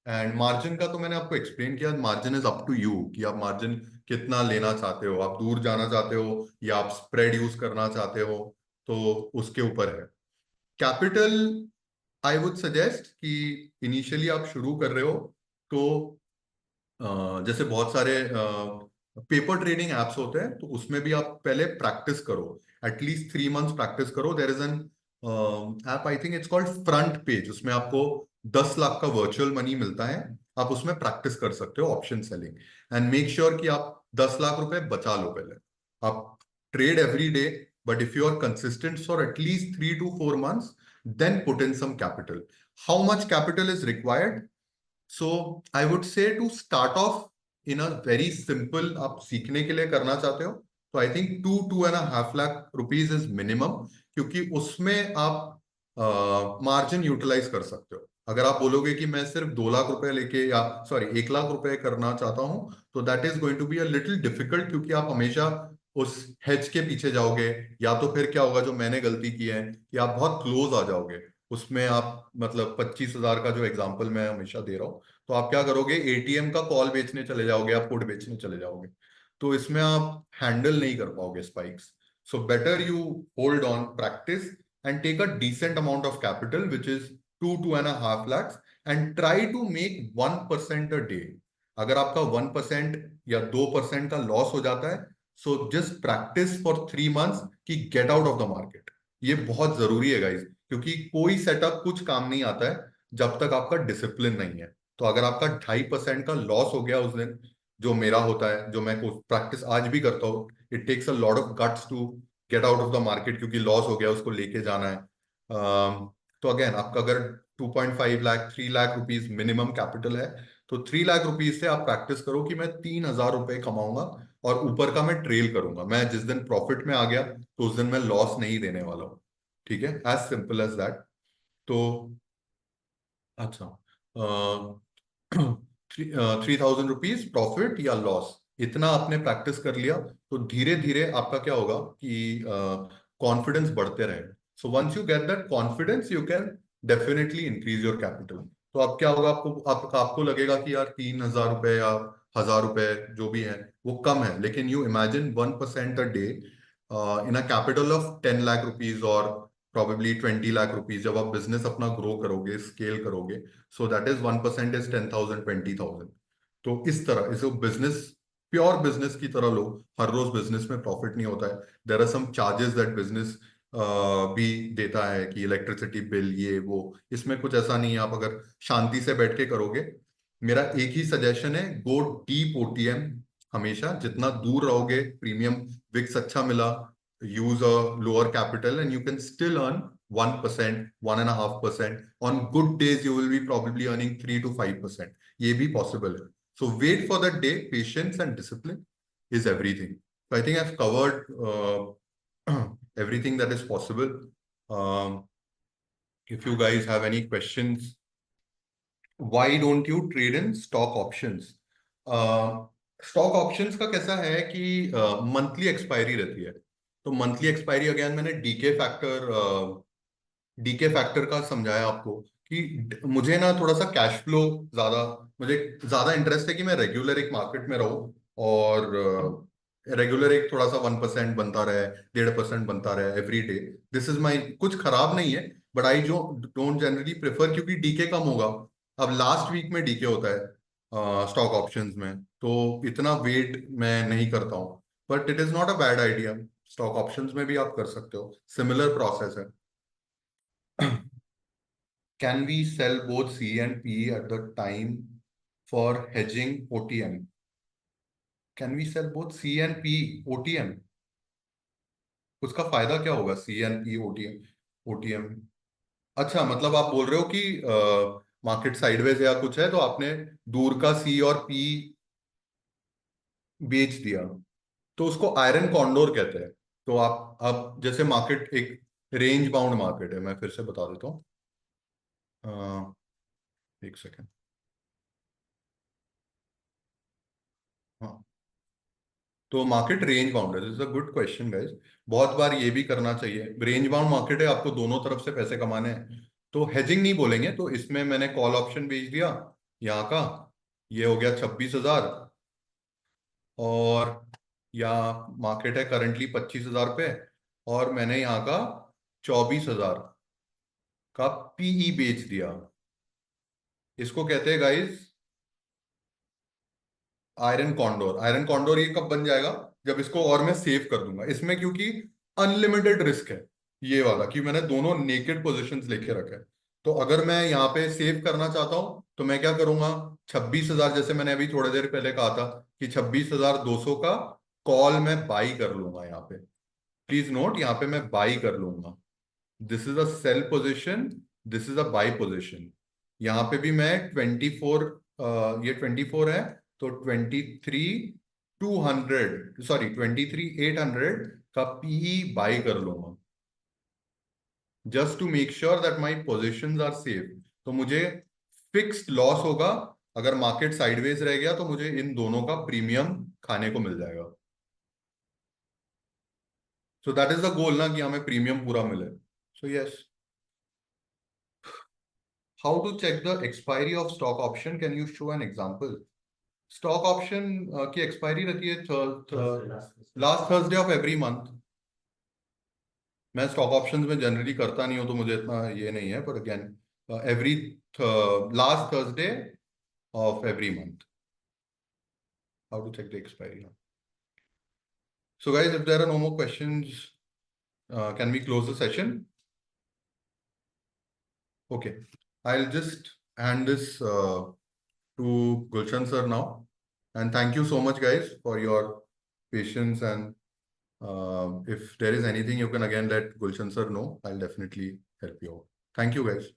And margin का तो मैंने आपको एक्सप्लेन किया, margin is up to you कि आप मार्जिन कितना लेना चाहते हो, आप दूर जाना चाहते हो या आप स्प्रेड यूज करना चाहते हो, तो उसके ऊपर है। कैपिटल, आई वुड सजेस्ट कि इनिशियली आप शुरू कर रहे हो, तो जैसे बहुत सारे पेपर ट्रेडिंग एप्स होते हैं, तो उसमें भी आप पहले प्रैक्टिस करो, एटलीस्ट 3 मंथ्स प्रैक्टिस करो। There is an app, I think it's called Front Page, उसमें आपको 10 लाख का वर्चुअल मनी मिलता है, आप उसमें प्रैक्टिस कर सकते हो option selling. And make sure कि आप 10 लाख रुपए बचा लो पहले। आप trade every day, but if you are consistent for at least 3 to 4 months, then put in some capital. How much capital is required? So I would say to start off in a very simple, आप सीखने के लिए करना चाहते हो, तो I think 2-2.5 lakh rupees is minimum, क्योंकि उसमें आप मार्जिन यूटिलाइज कर सकते हो। अगर आप बोलोगे कि मैं सिर्फ 2 लाख रुपए लेके, या सॉरी 1 लाख रुपए करना चाहता हूं, तो that is going to be a little difficult, क्योंकि आप हमेशा उस हेज के पीछे जाओगे। या तो फिर क्या होगा, जो मैंने गलती की है, कि आप बहुत क्लोज आ जाओगे उसमें। आप मतलब 25,000 का जो एग्जांपल मैं हमेशा दे रहा हूँ, तो आप क्या करोगे, एटीएम का कॉल बेचने चले जाओगे, आप पुट बेचने चले जाओगे। तो इसमें आप हैंडल नहीं कर पाओगे spikes. So better you hold on, practice, and take a decent amount of capital, which is 2.5 lakhs, and try to make 1% a day. अगर आपका 1% या 2% का लॉस हो जाता है, so just practice for 3 months कि get out of the market. ये बहुत जरूरी है गाइज, क्योंकि कोई सेटअप कुछ काम नहीं आता है जब तक आपका डिसिप्लिन नहीं है। तो अगर आपका 2.5% का लॉस हो गया उस दिन, जो मेरा होता है, जो मैं प्रैक्टिस आज भी करता हूँ, it takes a lot of guts to get out of the market, क्योंकि लॉस हो गया, उसको लेके जाना है। तो अगेन, आपका अगर 2.5 lakh 3 lakh rupees minimum capital है, तो 3 लाख रुपीज से आप प्रैक्टिस करो कि मैं 3,000 रुपए कमाऊंगा, और ऊपर का मैं ट्रेल करूंगा। मैं जिस दिन प्रॉफिट में आ गया, तो उस दिन मैं लॉस नहीं देने वाला हूँ। ठीक है, एज सिंपल एज दैट। तो अच्छा, ₹3,000 प्रॉफिट या लॉस, इतना आपने प्रैक्टिस कर लिया, तो धीरे धीरे आपका क्या होगा कि कॉन्फिडेंस बढ़ते रहेगा। So once you get that confidence, you can definitely increase your capital. तो अब क्या होगा, आपको लगेगा कि यार 3,000 रुपए या 1,000 रुपए जो भी है वो कम है, लेकिन you imagine 1% a day in a capital of 10 lakh rupees, और प्रॉबेबली 20 लाख रुपीज, जब आप बिजनेस अपना ग्रो करोगे, स्केल करोगे, सो दैट इज 1% इज 10,000, 20,000। तो इस तरह इसे बिजनेस, प्योर बिजनेस की तरह लो। हर रोज बिजनेस में प्रॉफिट नहीं होता है। There are some charges that business भी देता है, कि इलेक्ट्रिसिटी बिल, ये वो। इसमें कुछ ऐसा नहीं है, आप अगर शांति से बैठ के करोगे। मेरा एक ही सजेशन है, गो डीप ओटीएम। हमेशा जितना दूर रहोगे, प्रीमियम विक्स अच्छा मिला, use a lower capital, and you can still earn 1%, 1.5%. On good days, you will be probably earning 3 to 5%. ये भी possible है. So wait for that day. Patience and discipline is everything. So I think I've covered everything that is possible. Um, if you guys have any questions, why don't you trade in stock options? Stock options का कैसा है कि monthly expiry रहती है। तो monthly expiry, again मैंने DK factor का समझाया आपको, कि मुझे ना थोड़ा सा कैश फ्लो ज्यादा, मुझे ज्यादा इंटरेस्ट है कि मैं रेगुलर एक मार्केट में रहूं, और रेगुलर एक थोड़ा सा 1% बनता रहे, 1.5% बनता रहे every day. This is my, कुछ खराब नहीं है, बट आई जो डोंट जनरली प्रेफर, क्योंकि डीके कम होगा। अब लास्ट वीक में डीके होता है स्टॉक ऑप्शंस में, तो इतना वेट मैं नहीं करता हूँ। But it is not a bad idea, stock options में भी आप कर सकते हो, सिमिलर प्रोसेस है। Can we sell both C and P at the time for hedging OTM? Can we sell both C and P OTM? उसका फायदा क्या होगा, C and P OTM OTM? अच्छा, मतलब आप बोल रहे हो कि मार्केट साइडवेज या कुछ है, तो आपने दूर का सी और पी बेच दिया, तो उसको आयरन कॉन्डोर कहते हैं। तो आप जैसे मार्केट एक रेंज बाउंड मार्केट है, मैं फिर से बता देता हूँ। एक सेकेंड। हाँ, तो मार्केट रेंज बाउंड है, this is a good question guys. बहुत बार ये भी करना चाहिए, रेंज बाउंड मार्केट है, आपको दोनों तरफ से पैसे कमाने हैं, तो हेजिंग नहीं बोलेंगे। तो इसमें मैंने कॉल ऑप्शन बेच दिया यहाँ का, ये हो गया 26,000, और या मार्केट है करंटली 25,000 पे, और मैंने यहाँ का 24,000 का पीई बेच दिया। इसको कहते हैं guys iron condor. Iron condor ये कब बन जाएगा, जब इसको और मैं सेव कर दूंगा इसमें, क्योंकि अनलिमिटेड रिस्क है ये वाला, कि मैंने दोनों नेकेड पोजीशंस लेके रखे हैं। तो अगर मैं यहाँ पे सेव करना चाहता हूँ, तो मैं क्या करूंगा, 26,000, जैसे मैंने अभी थोड़ी देर पहले कहा था कि 26,200 का कॉल मैं बाई कर लूंगा यहाँ पे। प्लीज नोट, यहाँ पे मैं बाई कर लूंगा। This is a sell position, this is a buy position. यहाँ पे भी मैं 24, ये 24 है, तो 23,200, सॉरी 23,800 का पीई बाई कर लूंगा, just to make sure that my positions are safe. तो मुझे फिक्स्ड लॉस होगा। अगर मार्केट साइडवेज रह गया तो मुझे इन दोनों का प्रीमियम खाने को मिल जाएगा। So that is the goal ना, कि हमें प्रीमियम पूरा मिले। So yes. How to check the expiry of stock option, can you show an example? Stock option की एक्सपायरी रहती है last Thursday of every month. मैं स्टॉक ऑप्शंस में जनरली करता नहीं हूँ, तो मुझे इतना ये नहीं है, पर again every last Thursday of every month. How to check the expiry? So guys, if there are no more questions, can we close the session? Okay, I'll just hand this to Gulshan sir now. And thank you so much, guys, for your patience. And if there is anything, you can again let Gulshan sir know. I'll definitely help you out. Thank you, guys.